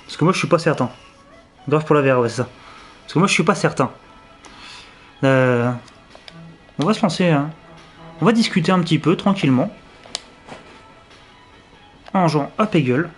Parce que moi, je suis pas certain. Grave pour la VR, ouais, c'est ça. Parce que moi, je suis pas certain. On va se lancer, hein. On va discuter un petit peu, tranquillement. En jouant à Peggle.